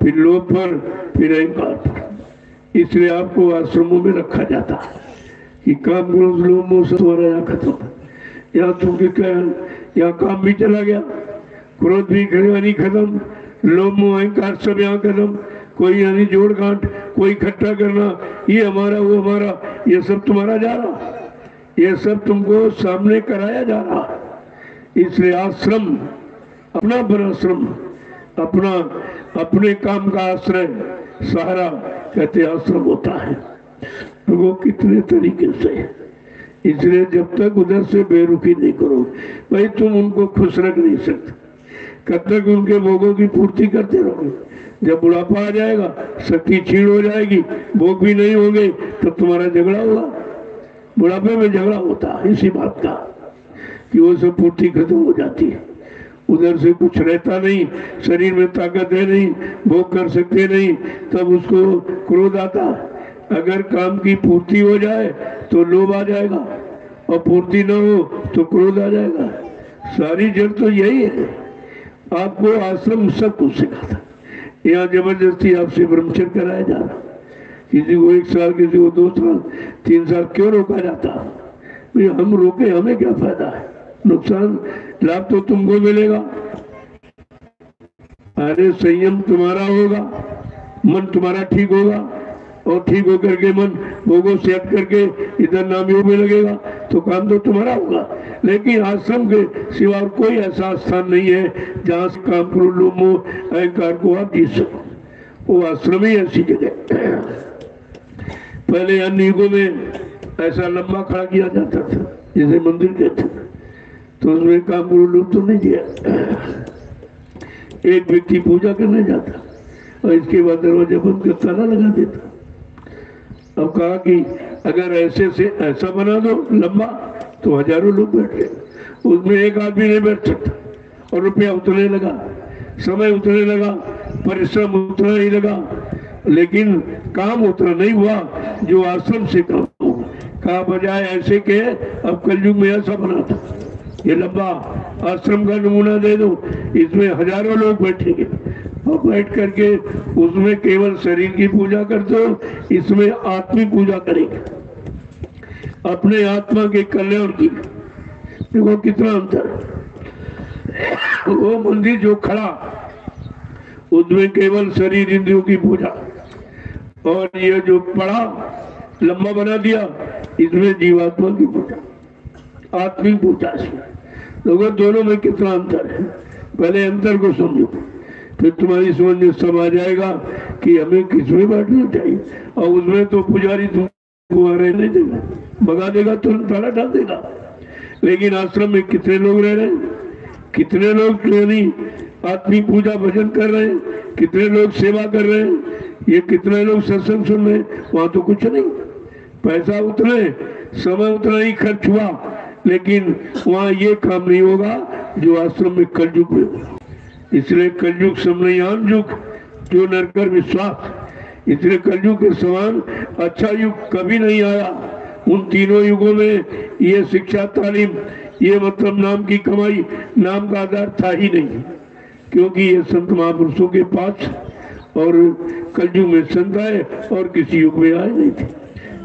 फिर लोभ पर, फिर अहंकार पर। इसलिए आपको आश्रमों में रखा जाता है कि काम क्रोध लोभ मोह सब तुम्हारा यहाँ खत्म है। यहाँ तुमके क्या, यहाँ काम भी चला गया, क्रोध भी यानी खत्म, लोभ मोह अहंकार सब यहाँ खत्म, कोई यानी जोड़ गांठ, कोई इकट्ठा करना, ये हमारा वो हमारा, ये सब तुम्हारा जा रहा, ये सब तुमको सामने कराया जा रहा। इसलिए आश्रम, अपना आश्रम, अपना अपने काम का आश्रय सहारा कहते आश्रम होता है। तो वो कितने तरीके से, इसलिए जब तक उधर से बेरुखी नहीं करो भाई, तुम उनको खुश रख नहीं सकते। कब तक उनके भोगों की पूर्ति करते रहोगे? जब बुढ़ापा आ जाएगा, शक्ति क्षीण हो जाएगी, भोग भी नहीं होंगे, तब तुम्हारा झगड़ा होगा। बुढ़ापे में झगड़ा होता है इसी बात का कि वो सब पूर्ति खत्म हो जाती है, उधर से कुछ रहता नहीं, शरीर में ताकत है नहीं, भोग कर सकते नहीं, तब उसको क्रोध आता। अगर काम की पूर्ति हो जाए तो लोभ आ जाएगा, और पूर्ति न हो तो क्रोध आ जाएगा। सारी जड़ तो यही है। आपको आश्रम सब कुछ सिखाता। यहाँ जबरदस्ती आपसे ब्रह्मचर्य कराया जा रहा, किसी को 1 साल, किसी को 2 साल, 3 साल क्यों रोका जाता? भाई हम रोके, हमें क्या फायदा है? नुकसान, लाभ तो तुमको मिलेगा। अरे संयम तुम्हारा होगा, मन तुम्हारा ठीक होगा, और ठीक होकर के मन भोगों से हट करके इधर नाम योग में लगेगा तो काम तो तुम्हारा होगा। लेकिन आश्रम के सिवा कोई ऐसा स्थान नहीं है जहाँ से काम करो, लोभ मोह अहंकार को आप जीत सको। वो आश्रम ही ऐसी जगह। पहले अन्य युगों में ऐसा लंबा खड़ा किया जाता था, जैसे मंदिर कहते थे, तो उसमें काम करो लोग तो नहीं दिया। एक व्यक्ति पूजा करने जाता और इसके बाद दरवाजा बंद कर ताला लगा देता। अब कहा कि अगर ऐसे से ऐसा बना दो लंबा तो हजारों लोग बैठ गए, उसमें एक आदमी नहीं बैठ सकता, और रुपया उतरने लगा, समय उतरने लगा, परिश्रम उतना ही लगा, लेकिन काम उतना नहीं हुआ जो आश्रम से काम हो। कहा बजाय ऐसे के अब कलयुग में ऐसा बना था, ये लंबा आश्रम का नमूना दे दो, इसमें हजारों लोग बैठेंगे, और बैठ करके उसमें केवल शरीर की पूजा करते हो, इसमें आत्मिक पूजा करेंगे, अपने आत्मा के कल्याण की। देखो कितना अंतर। वो मंदिर जो खड़ा, उसमें केवल शरीर इंद्रियों की पूजा, और ये जो पड़ा लंबा बना दिया, इसमें जीवात्मा की पूजा, आत्मिक पूजा। लोगों दोनों में कितना अंतर है, पहले अंतर को समझो, फिर तुम्हारी समझ में सब आ जाएगा कि हमें किसमें बैठना चाहिए। और उसमें तो पुजारी तुमको रहने देगा, भगा देगा, तुरंत ताला डाल देगा। लेकिन आश्रम में कितने लोग रह रहे हैं, कितने लोग यानी आत्मिक पूजा भजन कर रहे हैं, कितने लोग सेवा कर रहे हैं, ये कितने लोग सत्संग सुन रहे हैं। वहां तो कुछ नहीं, पैसा उतने, समय उतना ही खर्च हुआ, लेकिन वहां ये काम नहीं होगा जो आश्रम में कलयुग में होगा। इसलिए कलयुग समयान युग जो नरकर विश्वास, इसलिए कलयुग के समान अच्छा युग कभी नहीं आया। उन तीनों युगों में ये शिक्षा तालीम, ये मतलब नाम की कमाई, नाम का आधार था ही नहीं, क्योंकि ये संत महापुरुषों के पास, और कलयुग में संत आए और किसी युग में आए नहीं थे।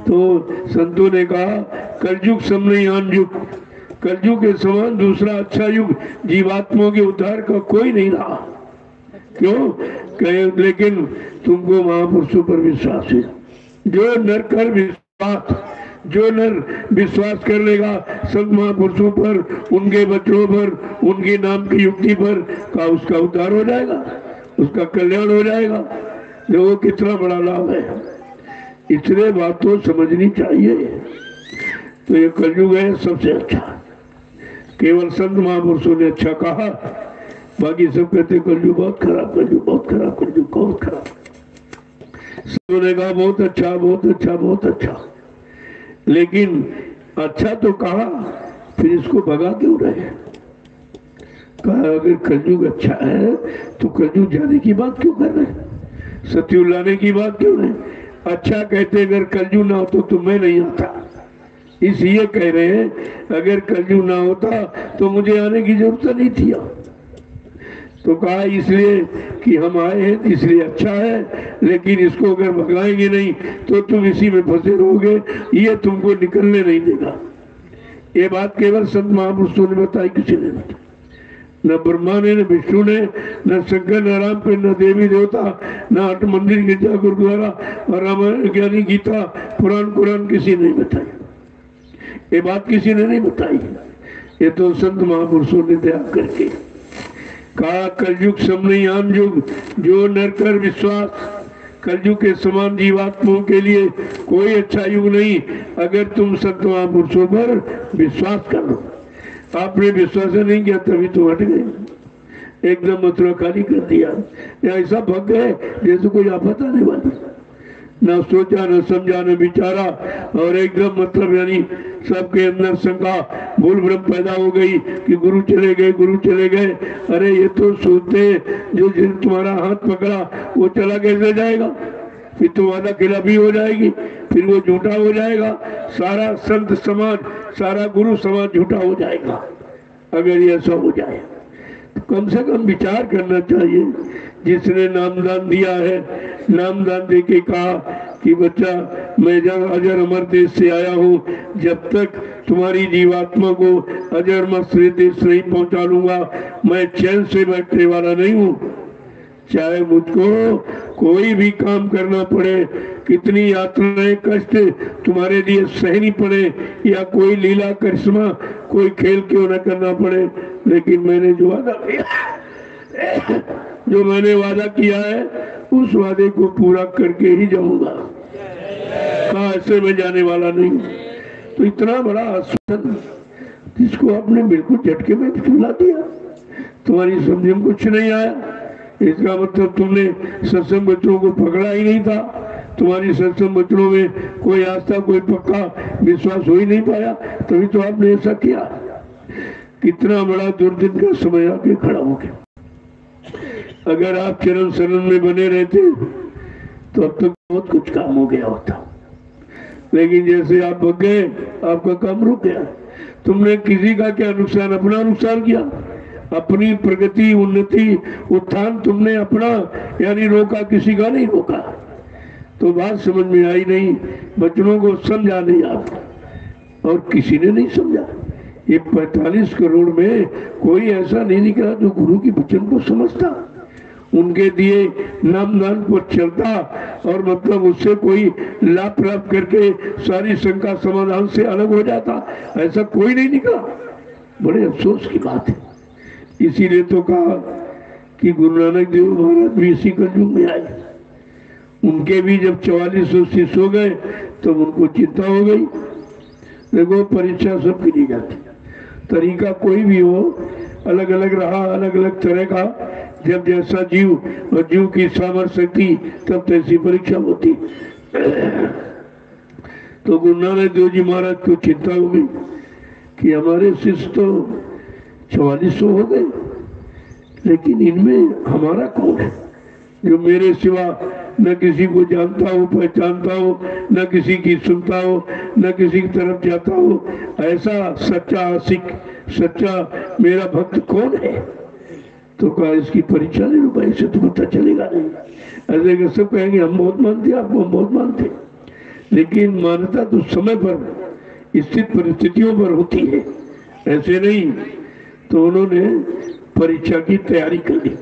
तो संतों ने कहा कलयुग समयान युग, कलयुग के समान दूसरा अच्छा युग जीवात्माओं के उद्धार का कोई नहीं रहा। क्यों कहे? लेकिन तुमको महापुरुषों पर विश्वास है। जो नर कर विश्वास, जो नर विश्वास कर लेगा संत महापुरुषों पर, उनके बच्चों पर, उनके नाम की युक्ति पर, का उसका उद्धार हो जाएगा, उसका कल्याण हो जाएगा। देखो कितना बड़ा लाभ है। इसलिए बात तो समझनी चाहिए। तो ये कलयुग है सबसे अच्छा, केवल संत महापुरुषों ने अच्छा कहा, बाकी सब कहते कलयुग बहुत खराब, कलयुग बहुत खराब, कलयुग बहुत खराब। सबों ने कहा बहुत अच्छा, बहुत अच्छा, बहुत अच्छा, लेकिन अच्छा तो कहा, फिर इसको भगा क्यों रहे? कहा अगर कलयुग अच्छा है तो कलयुग जाने की बात क्यों कर रहे हैं, सतयुग लाने की बात क्यों नहीं? अच्छा कहते अगर कलयुग ना हो तो तुम्हें नहीं आता, इसलिए कह रहे हैं अगर कलयुग ना होता तो मुझे आने की जरूरत नहीं थी। तो कहा इसलिए कि हम आए हैं इसलिए अच्छा है, लेकिन इसको अगर भगाएंगे नहीं तो तुम इसी में फंसे रहोगे, ये तुमको निकलने नहीं देगा। ये बात केवल संत महापुरुषों ने बताई, किसी ने बताई। न ब्रह्मा ने, न विष्णु ने, न शंकर, न राम पे, न देवी देवता, न हट मंदिर, गिरजा, गुरुद्वारा और रामायण, ज्ञानी, गीता, पुराण, कुरान किसी ने नहीं बताई। ये बात किसी ने नहीं बताई। ये तो संत महापुरुषों ने त्याग करके कहा, कलयुग समनयान युग, जो नर कर विश्वास। कलयुग के समान जीवात्माओं के लिए कोई अच्छा युग नहीं अगर तुम संत महापुरुषों पर विश्वास कर लो। आपने विश्वास नहीं किया तभी तो हट गए, एकदम मथुरा खाली कर दिया, या ऐसा भग गए जैसे कोई आफत आने वाली। न सोचा, न समझा, न विचारा, और एकदम मतलब यानी सबके अंदर शंका, भूल भ्रम पैदा हो गई कि गुरु चले गए, गुरु चले गए। अरे ये तो सोचते जो जिन तुम्हारा हाथ पकड़ा वो चला कैसे जाएगा, फिर तुम्हारा खिलाफी हो जाएगी, फिर वो झूठा हो जाएगा, सारा संत समाज, सारा गुरु समाज झूठा हो जाएगा अगर ये ऐसा हो जाए। तो कम से कम विचार करना चाहिए। जिसने नामदान दिया है, नामदान दे के कहा कि बच्चा मैं जब अजर अमर देश से आया हूँ, जब तक तुम्हारी जीवात्मा को अजर अमर देश नहीं पहुँचा लूंगा मैं चैन से बैठने वाला नहीं हूँ। चाहे मुझको कोई भी काम करना पड़े, कितनी यात्राएं कष्ट तुम्हारे लिए सहनी पड़े, या कोई लीला करिश्मा कोई खेल क्यों न करना पड़े, लेकिन मैंने जो वादा किया, जो मैंने वादा किया है उस वादे को पूरा करके ही जाऊंगा। कहा ऐसे मैं जाने वाला नहीं। तो इतना बड़ा आश्वासन जिसको आपने बिल्कुल झटके में फुला दिया, तुम्हारी समझ में कुछ नहीं आया। इसका मतलब तुमने सत्संग बच्चों को पकड़ा ही नहीं था, तुम्हारी सत्संग बच्चों में कोई आस्था, कोई पक्का विश्वास हो ही नहीं पाया, तभी तो आपने ऐसा किया। कितना बड़ा दुर्दिन का समय आके खड़ा हो गया। अगर आप चरण शरण में बने रहते तो अब तक बहुत कुछ काम हो गया होता, लेकिन जैसे आप भग गए आपका काम रुक गया। तुमने किसी का क्या नुकसान, अपना नुकसान किया, अपनी प्रगति, उन्नति, उत्थान तुमने अपना यानी रोका, किसी का नहीं रोका। तो बात समझ में आई नहीं, बच्चों को समझा नहीं आप, और किसी ने नहीं समझा। ये 45 करोड़ में कोई ऐसा नहीं निकला जो गुरु की वचन को समझता, उनके दिए नामदान पर चलता, और मतलब उससे कोई लाभ प्राप्त करके सारी शंका समाधान से अलग हो जाता, ऐसा कोई नहीं निकला। बड़े अफसोस की बात है। इसीलिए तो कहा कि गुरु नानक देव महाराज भी इसी कलयुग में आए। उनके भी जब 4400 शिष्य हो गए तो उनको चिंता हो गई। देखो परीक्षा सबकी दी जाती, तरीका कोई भी हो, अलग अलग रहा, अलग अलग तरह का। जब जैसा जीव और जीव की सामर्थ्य शक्ति तब तैसी परीक्षा होती। तो गुरु नानक देव जी महाराज को चिंता हो गई कि हमारे शिष्य तो 4400 हो गए, लेकिन इनमें हमारा कौन है जो मेरे सिवा न किसी को जानता हो, पहचानता हो, न किसी की सुनता हो, न किसी की तरफ जाता हो। ऐसा सच्चा आशिक, सच्चा मेरा भक्त कौन है? तो कहा इसकी परीक्षा ले लो भाई, से तो पता चलेगा नहीं। ऐसे सब कहेंगे हम बहुत मानते, आपको हम बहुत मानते, लेकिन मान्यता तो समय पर स्थित परिस्थितियों पर होती है, ऐसे नहीं। तो उन्होंने परीक्षा की तैयारी कर ली।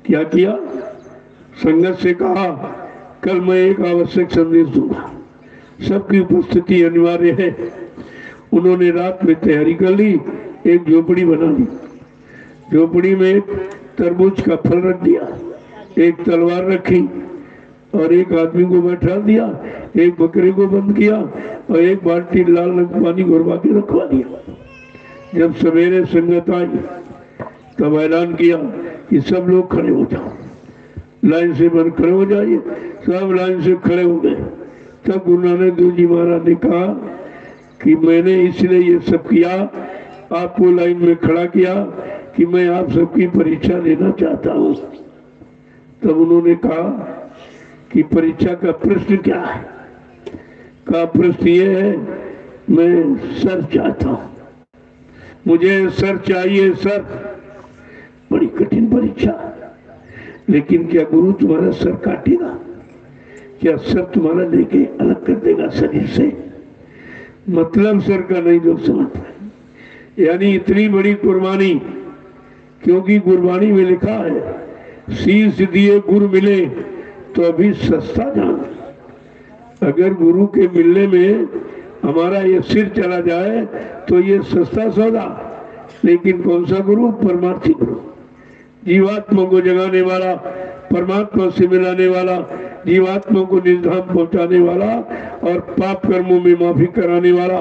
क्या किया? संगत से कहा कल मैं एक आवश्यक संदेश दूंगा, सबकी उपस्थिति अनिवार्य है। उन्होंने रात में तैयारी कर ली, एक झोपड़ी बना ली। झोपड़ी में एक तरबूज का फल रख दिया, एक तलवार रखी और एक आदमी को बैठा दिया, एक बकरे को बंद किया और एक बाल्टी लाल रंग पानी घुरवा के रखवा दिया। जब सवेरे संगत आई तब ऐलान किया कि सब लोग खड़े हो जाओ, लाइन से बन खड़े हो जाइए। सब लाइन से खड़े हो गए। तब गुरु नानक देव जी महाराज ने कहा कि मैंने इसलिए ये सब किया, आपको लाइन में खड़ा किया कि मैं आप सबकी परीक्षा लेना चाहता हूँ। तब उन्होंने कहा कि परीक्षा का प्रश्न क्या है? का प्रश्न ये है, मैं सर चाहता हूँ, मुझे सर चाहिए सर। बड़ी कठिन परीक्षा, लेकिन क्या गुरु तुम्हारा सर काटेगा? क्या सर तुम्हारा लेके अलग कर देगा शरीर से? मतलब सर का नहीं लोग समझ पाए। यानी इतनी बड़ी कुर्बानी क्योंकि गुरबाणी में लिखा है शीश दिए गुरु मिले तो अभी सस्ता जान। अगर गुरु के मिलने में हमारा ये सिर चला जाए तो ये सस्ता सौदा। लेकिन कौन सा गुरु? परमार्थी गुरु, जीवात्मा को जगाने वाला, परमात्मा से मिलाने वाला, जीवात्मा को निर्धाम पहुंचाने वाला और पाप कर्मों में माफी कराने वाला।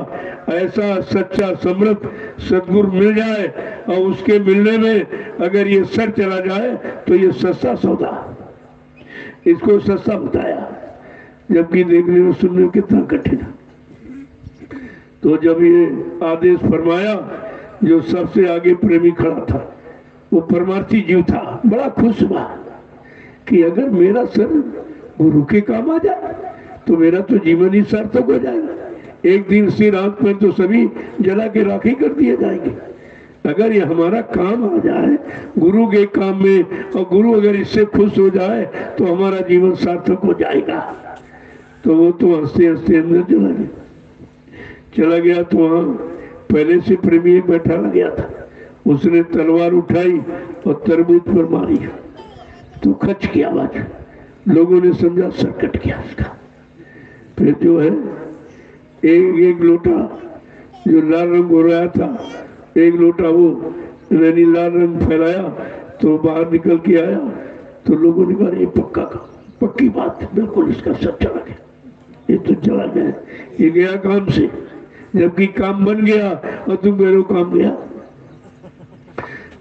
ऐसा सच्चा समर्थ सदगुरु मिल जाए और उसके मिलने में अगर ये सर चला जाए तो ये सस्ता सौदा। इसको सस्ता बताया, जबकि देखने में सुनने में कितना कठिन है। तो जब ये आदेश फरमाया, जो सबसे आगे प्रेमी खड़ा था वो परमार्थी जीव था, बड़ा खुश हुआ कि अगर मेरा सर गुरु के काम आ जाए तो मेरा तो जीवन ही सार्थक हो जाएगा। एक दिन सिर आंख में तो सभी जला के राखी कर दिए जाएंगे। अगर ये हमारा काम आ जाए गुरु के काम में, और गुरु अगर इससे खुश हो जाए तो हमारा जीवन सार्थक हो जाएगा। तो वो तो हंसते हंसते अंदर चला गया। तो वहाँ पहले से प्रेमी एक बैठा गया था, उसने तलवार उठाई और तरबूज पर मारी तो खच की आवाज, लोगों ने समझा सर कट गया उसका। फिर जो है एक लोटा जो लाल रंग हो रहा था, एक लोटा वो यानी लाल रंग फैलाया तो बाहर निकल के आया। तो लोगों ने कहा ये पक्की बात, बिल्कुल इसका सर चला गया, ये तो चला गया, ये गया काम से। जबकि काम बन गया और तुम कह रहे हो काम गया।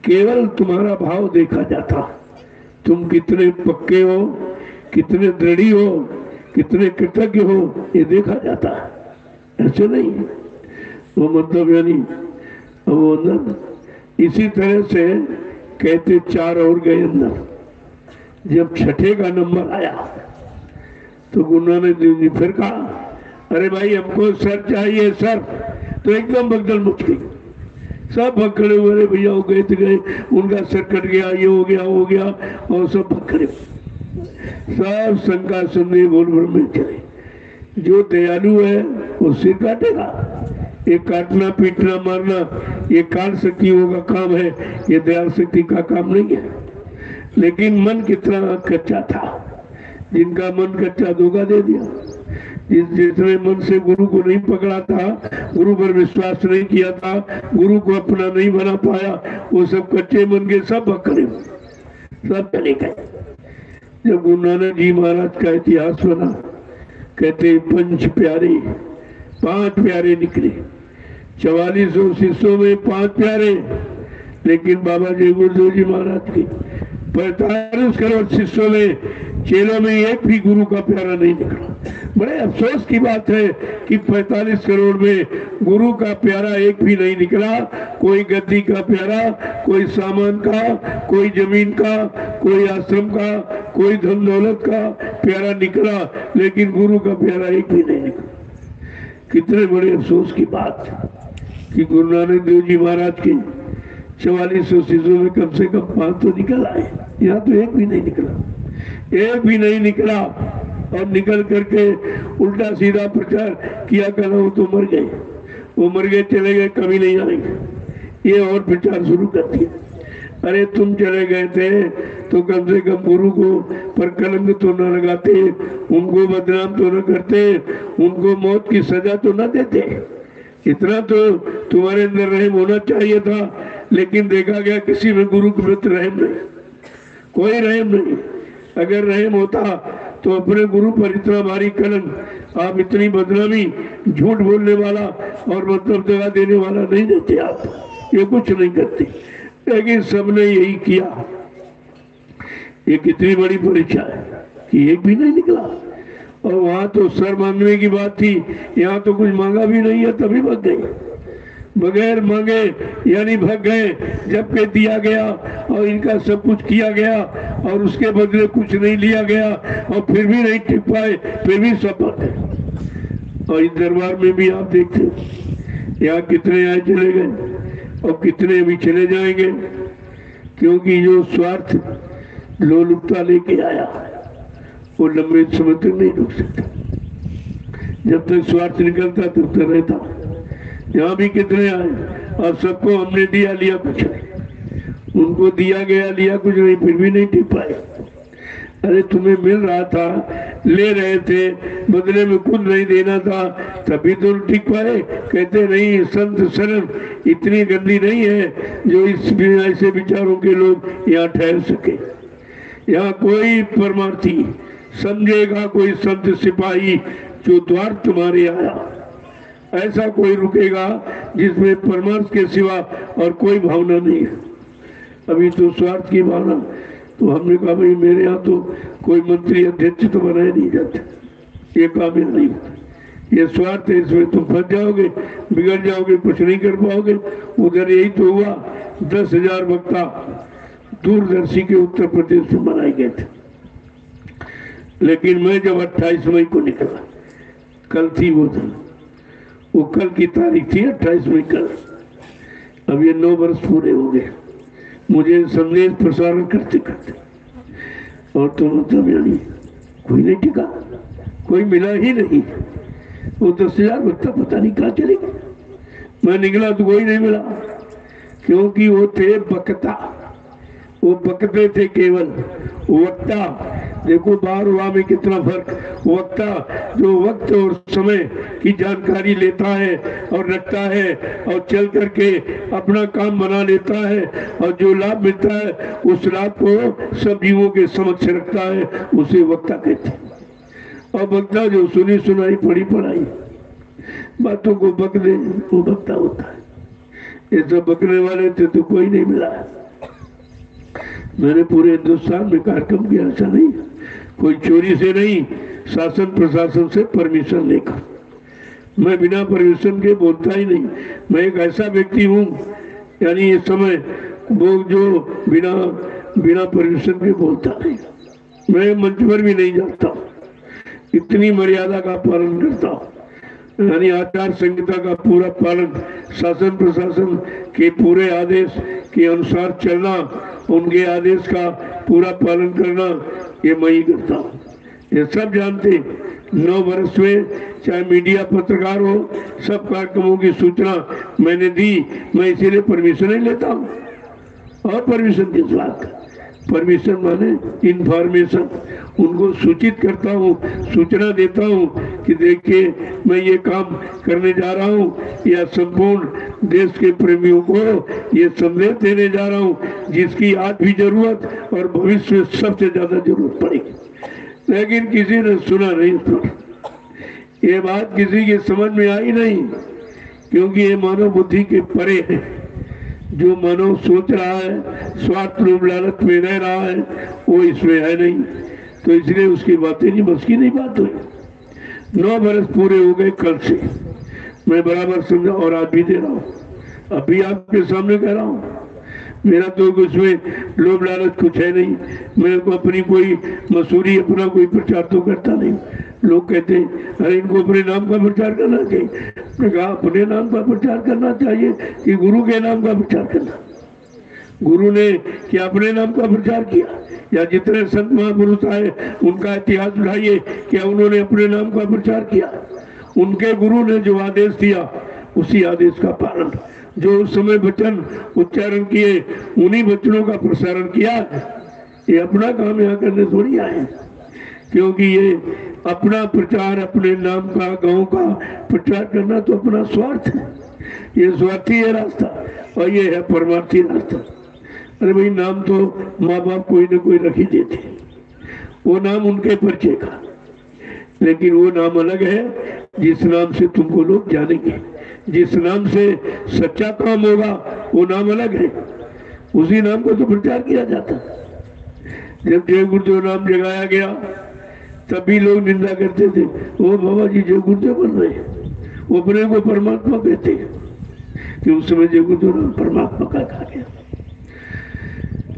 केवल तुम्हारा भाव देखा जाता, तुम कितने पक्के हो, कितने दृढ़ी हो, कितने कृतज्ञ हो, ये देखा जाता है, ऐसे नहीं। वो मतलब यानी वो अंदर इसी तरह से कहते 4 और गए अंदर। जब छठे का नंबर आया तो गुरु नानक देव जी फिर कहा अरे भाई हमको सर चाहिए सर। तो एकदम बगदल मच गई, सब भक्खड़े हुए, भैया वो गए तो गए, उनका सर कट गया, ये हो गया और सब भक्खड़े, सब शंका सुनने बोल में चले। जो दयालु है वो सिर काटेगा, ये काटना पीटना मारना ये काल शक्तियों का काम है, ये दयाल शक्ति का काम नहीं है। लेकिन मन कितना कच्चा था, जिनका मन कच्चा धोखा दे दिया। जिसने मन से गुरु को नहीं पकड़ा था, गुरु पर विश्वास नहीं किया था, गुरु को अपना नहीं बना पाया, वो सब कच्चे मन के सब भक्कड़े सब चले गए। जब गुरु नानक जी महाराज का इतिहास बना, कहते 5 प्यारे 5 प्यारे निकले, 4400 शिष्यों में 5 प्यारे। लेकिन बाबा जी गुरुदेव जी महाराज के 45 करोड़ शिष्यों में चेलों में एक भी गुरु का प्यारा नहीं निकला। बड़े अफसोस की बात है कि 45 करोड़ में गुरु का प्यारा एक भी नहीं निकला। कोई गद्दी का प्यारा, कोई सामान का, कोई जमीन का, कोई आश्रम का, कोई धन दौलत का प्यारा निकला, लेकिन गुरु का प्यारा एक भी नहीं निकला। कितने बड़े अफसोस की बात कि गुरु नानक देव जी महाराज के 4400 शिष्यों में कम से कम 5 तो निकल आए, यहाँ तो एक भी नहीं निकला, एक भी नहीं निकला। और निकल करके उल्टा सीधा प्रचार किया करना, वो तो मर गए, वो मर गए चले गए, कभी नहीं आएंगे, ये और प्रचार शुरू कर दिया। अरे तुम चले गए थे तो कम से कम गुरु को पर कलंक तो न लगाते, उनको बदनाम तो न करते, उनको मौत की सजा तो न देते। इतना तो तुम्हारे अंदर रहम होना चाहिए था। लेकिन देखा गया किसी में गुरु के प्रति रहम नहीं, कोई रहम नहीं। अगर रहम होता तो अपने गुरु पर इतना भारी कलंक, आप इतनी बदनामी, झूठ बोलने वाला और मतलब दगा देने वाला नहीं देते, आप ये कुछ नहीं करते। लेकिन सबने यही किया। ये कितनी बड़ी परीक्षा है कि एक भी नहीं निकला। और वहां तो सर मांगने की बात थी, यहाँ तो कुछ मांगा भी नहीं है, तभी भाग गए, बगैर मांगे यानी भाग गए। जब पे दिया गया और इनका सब कुछ किया गया और उसके बदले कुछ नहीं लिया गया और फिर भी नहीं टिक पाए, फिर भी सब भाग गए। और इस दरबार में भी आप देखते हो यहाँ कितने आए चले गए और कितने अभी चले जाएंगे, क्योंकि जो स्वार्थ लोलुपता लेके आया वो लंबे समय तक नहीं रुक सकता। जब तक स्वार्थ निकलता तब तक रहता। यहाँ भी कितने आए और सबको हमने दिया लिया कुछ नहीं। उनको दिया गया, लिया कुछ नहीं, फिर भी नहीं टिक पाए। अरे तुम्हें मिल रहा था, ले रहे थे, बदले में कुछ नहीं देना था, तभी तो टिक पाए। कहते नहीं, संत शरण इतनी गंदी नहीं है जो इस ऐसे विचारों के लोग यहाँ ठहर सके। यहाँ कोई परमार्थी समझेगा, कोई संत सिपाही जो द्वार तुम्हारे आया, ऐसा कोई रुकेगा जिसमें परमार्थ के सिवा और कोई भावना नहीं है। अभी तो स्वार्थ की भावना, तो हमने कहा भाई मेरे यहाँ तो कोई मंत्री अध्यक्ष तो बनाए नहीं जाते, ये काबिल नहीं होता, ये स्वार्थ है, इसमें तुम फंस जाओगे, बिगड़ जाओगे, कुछ नहीं कर पाओगे। उधर यही तो हुआ, 10,000 वक्ता दूरदर्शी के उत्तर प्रदेश में बनाए गए थे। लेकिन मैं जब 28 मई को निकला, कल थी वो दिन, वो कल की तारीख थी 28 मई कल। अब ये 9 वर्ष पूरे हो गए मुझे संदेश प्रसारण करते करते, और तो मतलब यानी कोई नहीं टिका, कोई मिला ही नहीं। वो 10,000 वक्ता पता नहीं कहाँ चले गए। मैं निकला तो कोई नहीं मिला, क्योंकि वो थे बकता, वो बकते थे केवल। वक्ता देखो बार हुआ में कितना फर्क। वक्ता जो वक्त और समय की जानकारी लेता है और रखता है और चल करके अपना काम बना लेता है, और जो लाभ मिलता है उस लाभ को सब जीवों के समक्ष रखता है, उसे वक्ता कहते हैं। और वक्ता जो सुनी सुनाई पढ़ी पढ़ाई बातों को बक दे, वो वक्ता होता है। ये सब बकने वाले थे तो कोई नहीं मिला। मैंने पूरे हिंदुस्तान में कार्यक्रम किया, ऐसा नहीं, कोई चोरी से नहीं, शासन प्रशासन से परमिशन लेकर। मैं बिना परमिशन के बोलता ही नहीं। मैं एक ऐसा व्यक्ति हूँ, यानी इस समय वो जो बिना परमिशन के बोलता नहीं। मैं मंच पर भी नहीं जाता, इतनी मर्यादा का पालन करता हूँ, यानी आचार संहिता का पूरा पालन, शासन प्रशासन के पूरे आदेश के अनुसार चलना, उनके आदेश का पूरा पालन करना, ये मैं ही करता हूँ। ये सब जानते। 9 वर्ष में चाहे मीडिया पत्रकार हो, सब कार्यक्रमों की सूचना मैंने दी। मैं इसीलिए परमिशन नहीं लेता हूँ। और परमिशन किस बात का? परमिशन माने इंफॉर्मेशन, उनको सूचित करता हूँ, सूचना देता हूँ कि देखिए मैं ये काम करने जा रहा हूँ, या संपूर्ण देश के प्रेमियों को ये संदेश देने जा रहा हूँ जिसकी आज भी जरूरत और भविष्य में सबसे ज्यादा जरूरत पड़ेगी। लेकिन किसी ने सुना नहीं, ये बात किसी की समझ में आई नहीं, क्योंकि ये मानव बुद्धि के परे है। जो मानव सोच रहा है, स्वार्थ लोभ लालच में रह रहा है, वो इसमें है नहीं, तो इसलिए उसकी बातें नहीं, बस की नहीं बात हुई। 9 वर्ष पूरे हो गए कल से, मैं बराबर समझा और आज भी दे रहा हूँ, अभी आपके सामने कह रहा हूँ। मेरा तो उसमें लोभ लालच कुछ है नहीं। मैं को अपनी कोई मसूरी, अपना कोई प्रचार तो करता नहीं। लोग कहते हैं अरे इनको अपने नाम का प्रचार करना चाहिए। मैंने कहा अपने नाम का प्रचार करना चाहिए कि गुरु के नाम का प्रचार करना? गुरु ने क्या अपने नाम का प्रचार किया? या जितने संत महापुरुष आए उनका इतिहास उठाइए, क्या उन्होंने अपने नाम का प्रचार किया? उनके गुरु ने जो आदेश दिया उसी आदेश का पालन, जो उस समय वचन उच्चारण किए उन्हीं वचनों का प्रसारण किया। ये अपना काम यहाँ करने थोड़ी आए, क्योंकि ये अपना प्रचार, अपने नाम का, गांव का प्रचार करना तो अपना स्वार्थ है। ये स्वार्थी है रास्ता, और ये है परमार्थी रास्ता। अरे भाई नाम तो माँ बाप कोई न कोई रख ही देते, वो नाम उनके परिचय का, लेकिन वो नाम अलग है जिस नाम से तुमको लोग जानेंगे। जिस नाम से सच्चा काम होगा वो नाम अलग है, उसी नाम को तो प्रचार किया जाता। जब जय गुरुदेव नाम जगाया गया तभी लोग निंदा करते थे, ओ बाबा जी जय गुरुदेव बन रहे हैं, वो अपने को परमात्मा कहते हैं, कि उस समय जय गुरुदेव नाम परमात्मा का कहा गया।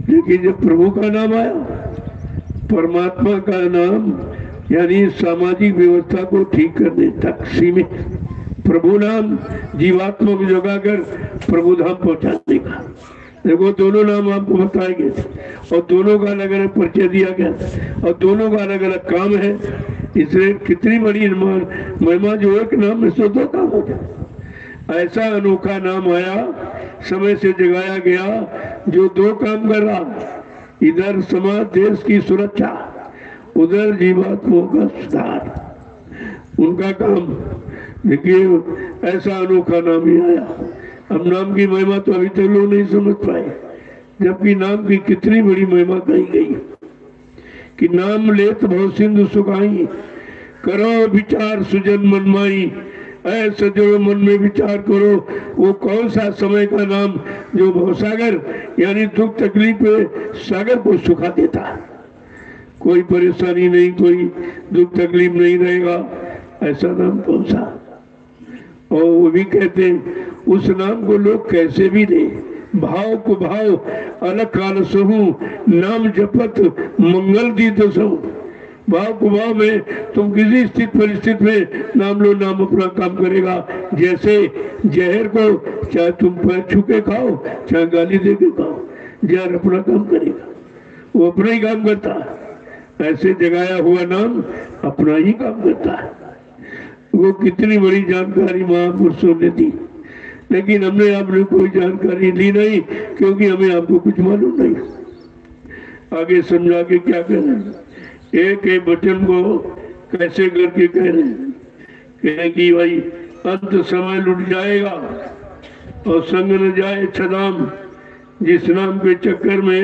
लेकिन जब प्रभु का नाम आया, परमात्मा का नाम यानी सामाजिक व्यवस्था को ठीक करने तक सीमित, प्रभु नाम जीवात्मा को जगाकर प्रभु धाम पहुंचाने का। देखो दोनों नाम आपको बताए गए थे, और दोनों का अलग अलग परिचय दिया गया, और दोनों का अलग अलग काम है। इसलिए कितनी बड़ी महिमा जो एक नाम में 100 काम हो जाए। ऐसा अनोखा नाम आया, समय से जगाया गया जो दो काम कर रहा, इधर समाज देश की सुरक्षा, उधर जीवात्माओं का सुधार। उनका काम देखिए, ऐसा अनोखा नाम ही आया। अब नाम की महिमा तो अभी तक लोग नहीं समझ पाए, जबकि नाम की कितनी बड़ी महिमा कही गई कि नाम लेत भव सिंधु सुखाई, करो विचार सुजन मनमाई। ऐसा जो मन में विचार करो, वो कौन सा समय का नाम जो भवसागर यानी दुख तकलीफ पे सागर को सुखा देता। कोई परेशानी नहीं, कोई दुख तकलीफ नहीं रहेगा, ऐसा नाम कौन सा। और वो भी कहते हैं उस नाम को लोग कैसे भी दे, भाव को भाव अलग काल सहू, नाम जपत मंगल दी तो सहू। भाव को भाव में तुम किसी स्थिति परिस्थिति में नाम लो, नाम अपना काम करेगा। जैसे जहर को चाहे तुम पैर छुके खाओ, चाहे गाली दे के खाओ, जहर अपना काम करेगा, वो अपना ही काम करता है। ऐसे जगाया हुआ नाम अपना ही काम करता है। वो कितनी बड़ी जानकारी महापुरुषों ने दी, लेकिन हमने आपने कोई जानकारी ली नहीं, क्योंकि हमें आपको कुछ मालूम नहीं। आगे समझा के क्या कह रहे हैं, एक एक वचन को कैसे करके कह रहे हैं, कहें कि भाई अंत समय लुट जाएगा और संग न जाए छदाम। जिस नाम के चक्कर में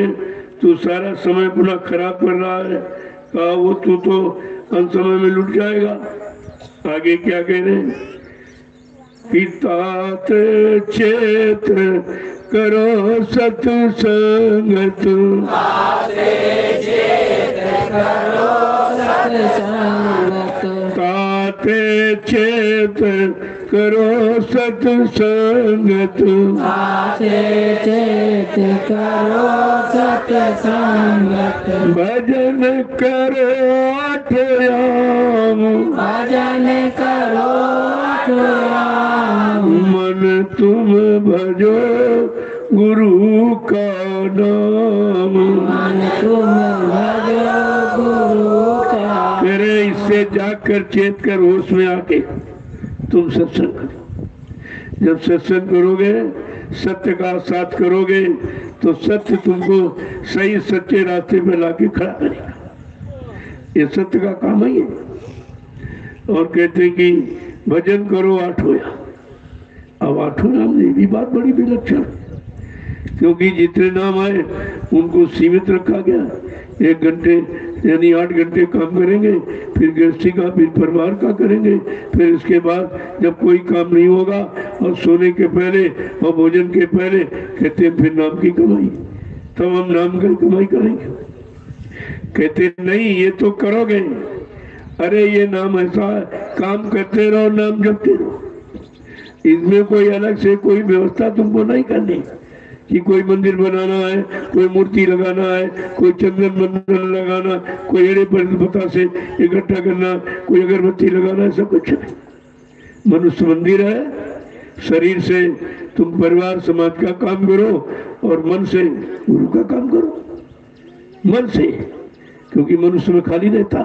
तू सारा समय अपना खराब कर रहा है, कहा वो तू तो अंत समय में लुट जाएगा। आगे क्या कह रहे हैं, पितात चेत करो सत्संगत, ताते चेत करो सत्संगत, भजन करो आठयाम, मन तुम भजो गुरु का नाम। मेरे इससे जाकर चेत कर होश में आके तुम सत्संग करो। जब सत्संग करोगे, सत्य का साथ करोगे, तो सत्य तुमको सही सच्चे रास्ते पे लाके खड़ा करेगा। ये सत्य का काम ही है। और कहते हैं कि भजन करो आठोया। अब आठों नाम ये भी बात बड़ी विलक्षण, क्योंकि जितने नाम आए उनको सीमित रखा गया। 1 घंटे यानी 8 घंटे काम करेंगे, फिर गृहस्थी का, फिर परिवार का करेंगे, फिर इसके बाद जब कोई काम नहीं होगा और सोने के पहले और भोजन के पहले कहते हैं फिर नाम की कमाई, तब हम नाम की कमाई करेंगे। कहते नहीं, ये तो करोगे। अरे ये नाम ऐसा काम करते रहो, नाम जपते रहो, इसमें कोई अलग से कोई व्यवस्था तुमको नहीं करनी कि कोई मंदिर बनाना है, कोई मूर्ति लगाना है, कोई चंदन मंदन लगाना, कोई एड़े पर पता से इकट्ठा करना, कोई अगरबत्ती लगाना, ऐसा कुछ नहीं। मनुष्य मंदिर है, शरीर से तुम परिवार समाज का काम करो और मन से गुरु का काम करो। मन से, क्योंकि मनुष्य में खाली रहता।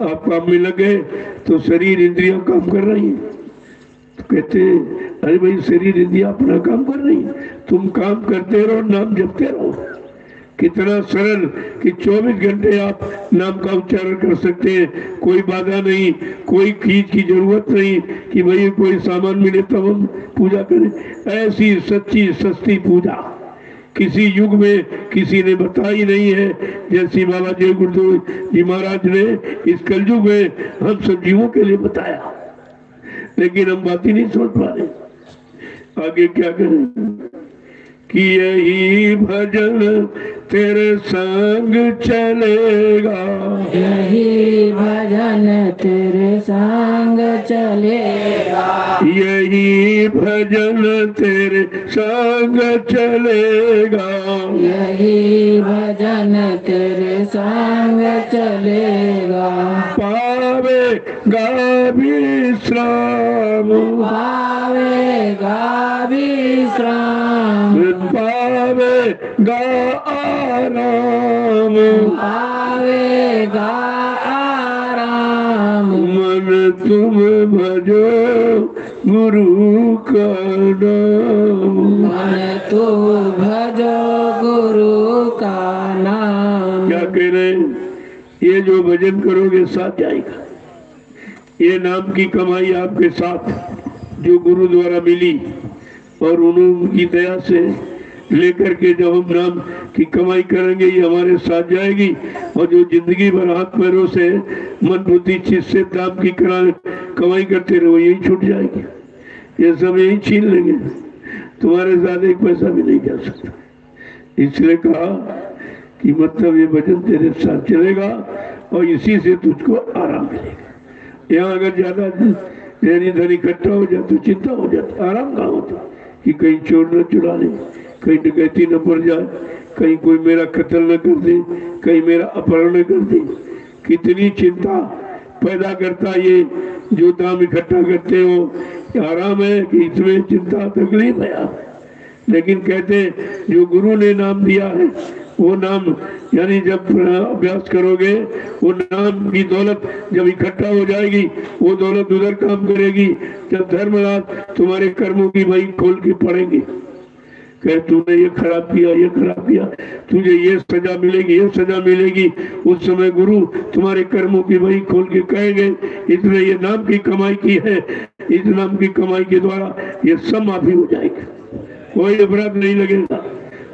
आप काम में लग गए तो शरीर इंद्रियां काम कर रही हैं, तो कहते अरे भाई शरीर इंद्रियां अपना काम कर रही, तुम काम करते रहो, नाम जपते रहो। कितना सरल कि 24 घंटे आप नाम का उच्चारण कर सकते हैं, कोई बाधा नहीं, कोई खींच की जरूरत नहीं कि भाई कोई सामान मिले तब हम पूजा करें। ऐसी सच्ची सस्ती पूजा किसी युग में किसी ने बताई नहीं है, जैसी बाबा जय गुरुदेव जी महाराज ने इस कलयुग में हम सब जीवों के लिए बताया, लेकिन हम बात ही नहीं समझ पा रहे। आगे क्या करें कि यही भजन तेरे संग चलेगा, यही भजन तेरे संग चलेगा, यही भजन तेरे संग चलेगा, यही भजन तेरे संग चलेगा। पावेगा विश्राम, पावेगा विश्राम, पावेगा आराम, पावेगा आराम, मन तुम भजो गुरु का नाम। मन तू भजो गुरु का नाम। क्या कह रहे हैं? ये जो भजन करोगे साथ जाएगा। ये नाम की कमाई आपके साथ जो गुरु द्वारा मिली और उन्होंने दया से लेकर के जब हम नाम की कमाई करेंगे ये हमारे साथ जाएगी। और जो जिंदगी भर हाथ पैरों से मन बुद्धि चित्त से नाम की कमाई करते रहो यही छूट जाएगी। ये सब यही छीन लेंगे, तुम्हारे साथ एक पैसा भी नहीं जा सकता। इसलिए कहा कि मतलब ये भजन तेरे साथ चलेगा और इसी से तुझको आराम मिलेगा। यहाँ अगर ज्यादा धनी धन इकट्ठा हो जाए तो चिंता हो जाती, आराम कहाँ होता कि कहीं चोर न चुरा ले, कहीं डकैती न पड़ जाए, कहीं कोई मेरा कत्ल न कर दे, कहीं मेरा अपहरण न कर दे। कितनी चिंता पैदा करता ये जो दाम इकट्ठा करते हो। आराम है कि इसमें चिंता तकलीफ है आप। लेकिन कहते जो गुरु ने नाम दिया है वो नाम यानी जब अभ्यास करोगे वो नाम की दौलत जब इकट्ठा हो जाएगी वो दौलत उधर काम करेगी। जब धर्मराज तुम्हारे कर्मों की वही खोल के पड़ेंगे, कह तूने ये खराब किया, ये खराब किया, तुझे ये सजा मिलेगी, ये सजा मिलेगी। उस समय गुरु तुम्हारे कर्मों की वही खोल के कहेंगे इसने ये नाम की कमाई की है, इस नाम की कमाई के द्वारा ये सब माफी हो जाएगी, कोई अपराध नहीं लगेगा,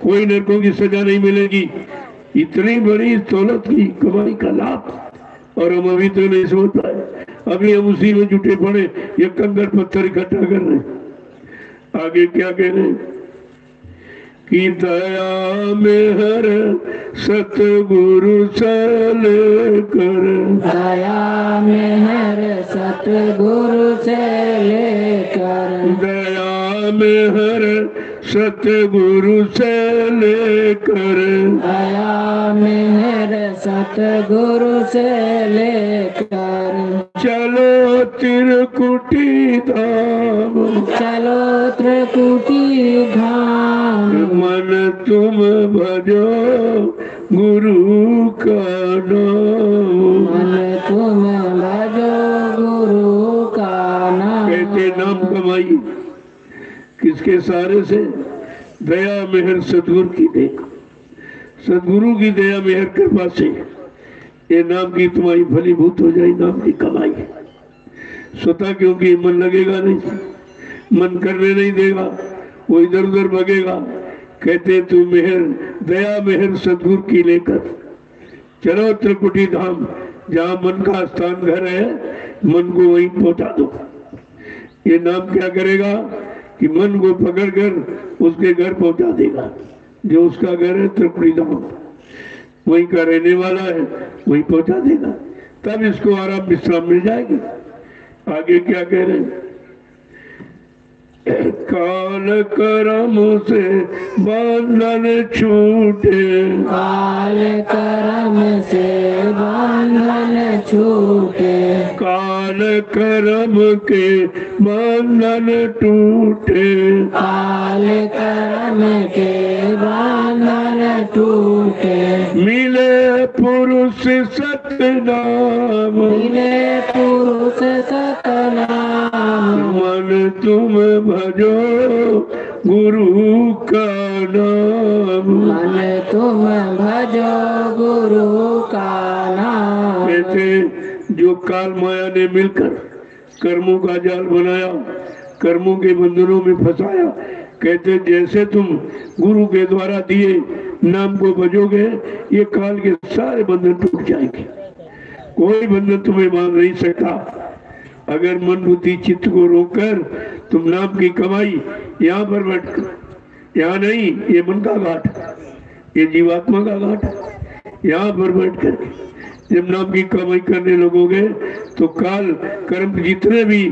कोई नरकों की सजा नहीं मिलेगी। इतनी बड़ी दौलत की कमाई का लाभ और हम अभी तो नहीं समझ पाए। अभी हम उसी में जुटे पड़े, ये कंकड़ पत्थर इकट्ठा कर रहे हैं। आगे क्या कह रहे हैं कि दया में हर सतगुरु से लेकर, दया में हर सतगुरु से लेकर, दया में हर सतगुरु से लेकर, दया में हर सतगुरु से लेकर, चलो त्रिकुटी धाम, चलो त्रिकुटी धाम, मन तुम भजो गुरु का नाम। मन तुम भजो गुरु का नाम। कहते नाम कमाई किसके सहारे से? दया मेहर सदगुरु की देख, सदगुरु की दया मेहर कृपा से ये नाम की तुम्हारी फलीभूत हो जाए। नाम की कमाई स्वतः, क्योंकि मन लगेगा नहीं, मन करने नहीं देगा, वो इधर उधर भगेगा। कहते तू मेहर दया मेहर सदगुरु की लेकर चलो त्रिकुटी धाम, जहाँ मन का स्थान घर है मन को वहीं पहुंचा दो। ये नाम क्या करेगा कि मन को पकड़कर उसके घर पहुंचा देगा। जो उसका घर है त्रिकुटी धाम, वहीं का रहने वाला है, वहीं पहुंचा देगा। तब इसको आराम विश्राम मिल जाएगी। आगे क्या कह रहे हैं? काल कर्म से बंधन छूटे, काल कर्म से बंधन छूटे, काल कर्म के बंधन टूटे, काल कर्म के बंधन टूटे, मिले पुरुष सतनाम, मिले पुरुष सतनाम, मन तुम भजो गुरु का नाम। मन तुम भजो गुरु का नाम। कहते जो काल माया ने मिलकर कर्मों का जाल बनाया, कर्मों के बंधनों में फंसाया, कहते जैसे तुम गुरु के द्वारा दिए नाम को भजोगे ये काल के सारे बंधन टूट जाएंगे। कोई बंधन तुम्हें बांध नहीं सकता। अगर मन बुद्धि चित्त को रोककर तुम नाम की कमाई यहाँ पर बैठकर, यहाँ नहीं, ये मन का घाट, ये जीवात्मा का घाट, यहाँ पर बैठकर जब नाम की कमाई करने लगोगे तो काल कर्म जितने भी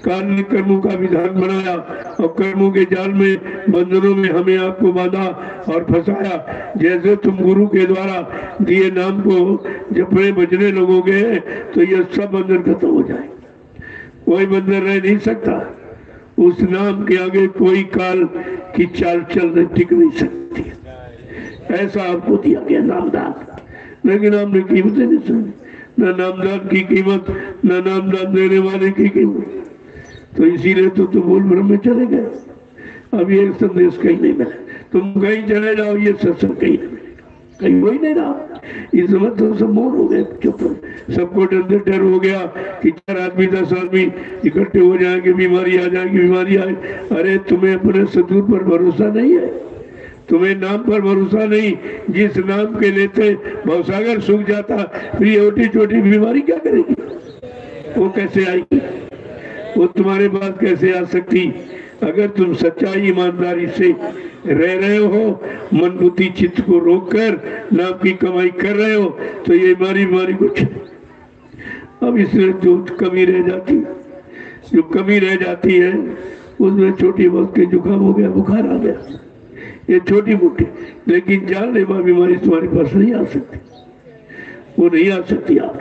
काल ने कर्मों का विधान बनाया और कर्मों के जाल में बंधनों में हमें आपको बांधा और फंसाया, जैसे तुम गुरु के द्वारा दिए नाम को जपने बजने लगोगे तो ये सब बंधन खत्म हो जाए। कोई बंधन रह नहीं सकता। उस नाम के आगे कोई काल की चाल चल टिक नहीं सकती। ऐसा आपको दिया गया नामदान, लेकिन आपने कीमतें नहीं सुनी। न नामदान की कीमत, न नामदान देने वाले की कीमत। तो इसीलिए तो मूल ब्रह्म में चले गए। अब ये संदेश कहीं नहीं मिला। तुम कहीं चले जाओ, ये सत्संग कहीं नहीं मिलेगा, कहीं कोई नहीं रहा। इस समय तो सब मौन हो गए, चुप। सबको डर हो गया कि 4 आदमी 10 आदमी इकट्ठे हो जाएंगे, बीमारी आ जाएगी, बीमारी आए। अरे तुम्हें अपने सदगुरु पर भरोसा नहीं है, तुम्हें नाम पर भरोसा नहीं। जिस नाम के लेते भवसागर सूख जाता, फिर ये छोटी छोटी बीमारी क्या करेगी? वो कैसे आएगी? वो तुम्हारे पास कैसे आ सकती? अगर तुम सच्चाई ईमानदारी से रह रहे हो, मन बुद्धि चित्त को रोककर नाम की कमाई कर रहे हो, तो ये बीमारी कुछ। अब इसमें जो कमी रह जाती है उसमें छोटी बहुत के जुकाम हो गया, बुखार आ गया, ये छोटी मोटी, लेकिन जानलेवा बीमारी तुम्हारे पास नहीं आ सकती, वो नहीं आ सकती आप।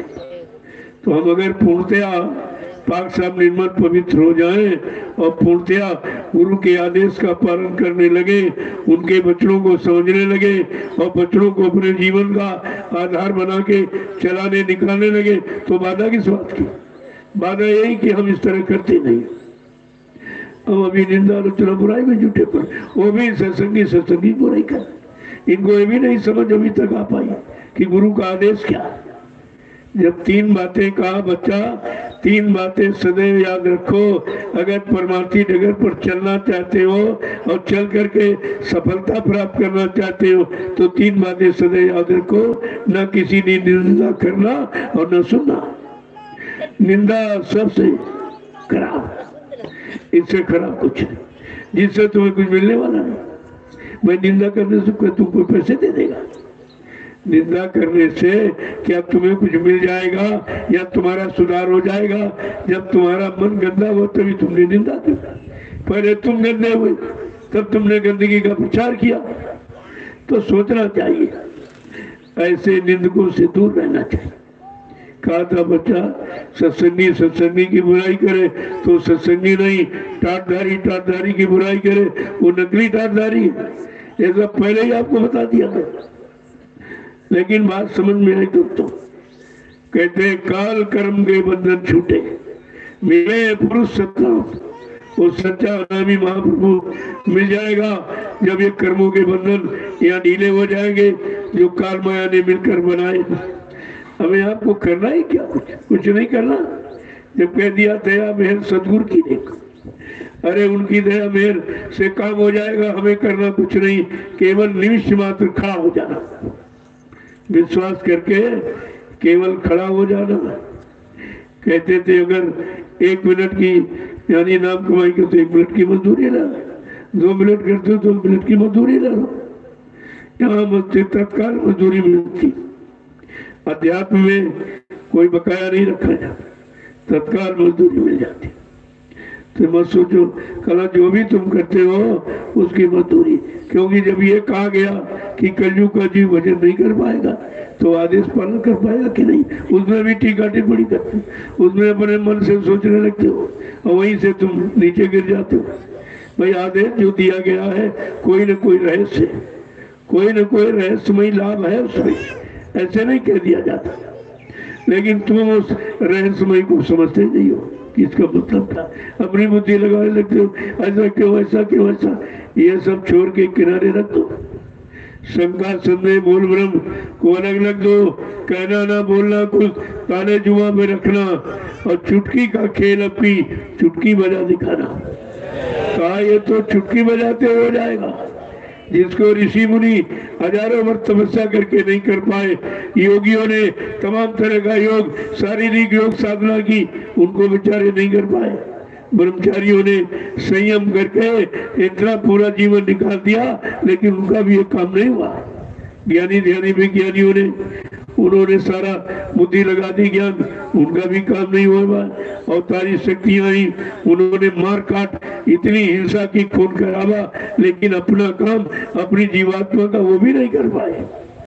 तो हम अगर पूर्णतया पाक साहब निर्मल पवित्र हो जाएं और पूर्णतया गुरु के आदेश का पालन करने लगे, उनके वचनों को समझने लगे और वचनों को अपने जीवन का आधार बना के चलाने निकालने लगे, तो बाधा किस बात की? बाधा यही कि हम इस तरह करते नहीं। हम अभी निंदा आलोचना बुराई में जुटे, पर वो भी सत्संगी बुराई कर। इनको ये भी नहीं समझ अभी तक आ पाई कि गुरु का आदेश क्या है। जब 3 बातें कहा बच्चा, 3 बातें सदैव याद रखो। अगर परमार्थी डगर पर चलना चाहते हो और चल करके सफलता प्राप्त करना चाहते हो, तो 3 बातें सदैव याद रखो। न किसी ने निंदा करना और न सुनना। निंदा सबसे खराब, इससे खराब कुछ नहीं, जिससे तुम्हें कुछ मिलने वाला नहीं। मैं निंदा करने से तुमको पैसे दे देगा? निंदा करने से क्या तुम्हें कुछ मिल जाएगा या तुम्हारा सुधार हो जाएगा? जब तुम्हारा मन गंदा हो तभी तुमने निंदा की। पहले तुम गंदे हुए तब तुमने गंदगी का प्रचार किया। तो सोचना चाहिए, ऐसे निंदकों से दूर रहना चाहिए। कहा था बच्चा, सत्संगी की बुराई करे तो सत्संगी नहीं, टाटधारी की बुराई करे वो नकली टाटधारी। ये सब पहले ही आपको बता दिया था, लेकिन बात समझ में आई। तो कहते काल कर्म के बंधन छूटे, मिले पुरुष सत्ता। वो सच्चा नामी महाप्रभु मिल जाएगा जब ये कर्मों के बंधन यहाँ ढीले हो जाएंगे, जो काल माया ने मिलकर बनाए। हमें आपको करना ही क्या? कुछ नहीं करना। जब कह दिया दया मेहर सदगुरु की देख, अरे उनकी दया मेहर से काम हो जाएगा। हमें करना कुछ नहीं, केवल निमिष मात्र खड़ा हो जाना, विश्वास करके केवल खड़ा हो जाना। कहते थे अगर 1 मिनट की यानी नाम कमाई के तो 1 मिनट की मजदूरी ला, 2 मिनट करते हो 2 मिनट की मजदूरी ला लो। यहाँ तत्काल मजदूरी मिलती। अध्यात्म में कोई बकाया नहीं रखा जाता, तत्काल मजदूरी मिल जाती। तो मत सोचो कला जो भी तुम करते हो उसकी मजदूरी, क्योंकि जब ये कहा गया कि कलयुग का जीव भजन नहीं कर पाएगा तो आदेश पालन कर पाएगा कि नहीं? उसमें भी टीका टिप्पणी करते, उसमें अपने मन से सोचने लगते हो और वहीं से तुम नीचे गिर जाते हो। भाई आदेश जो दिया गया है कोई न कोई रहस्यमय लाभ है उसमें, ऐसे नहीं कह दिया जाता। लेकिन तुम उस रहस्यमय को समझते नहीं हो कि इसका मतलब क्या। अपनी बुद्धि लगाने लगते हो, ऐसा क्यों ऐसा क्यों ऐसा। ये सब छोड़ के किनारे रख दो। शंका संदेह मूल ब्रह्म को अलग अलग दो। कहना ना बोलना कुछ ताने जुआ में रखना और चुटकी का खेल अपनी चुटकी बजा दिखाना। कहा ये तो चुटकी बजाते हो जाएगा, जिसको ऋषि मुनि हजारों वर्ष तपस्या करके नहीं कर पाए। योगियों ने तमाम तरह का योग, शारीरिक योग साधना की, उनको बेचारे नहीं कर पाए। ब्रह्मचारियों ने संयम करके इतना पूरा जीवन निकाल दिया, लेकिन उनका भी एक काम नहीं हुआ। ज्ञानी ध्यानी विज्ञानियों ने उन्होंने सारा बुद्धि लगा दी ज्ञान, उनका भी काम नहीं हुआ। अवतारी शक्तियां आई, उन्होंने मार काट इतनी हिंसा की, खून खराबा, लेकिन अपना काम अपनी जीवात्मा का वो भी नहीं कर पाए।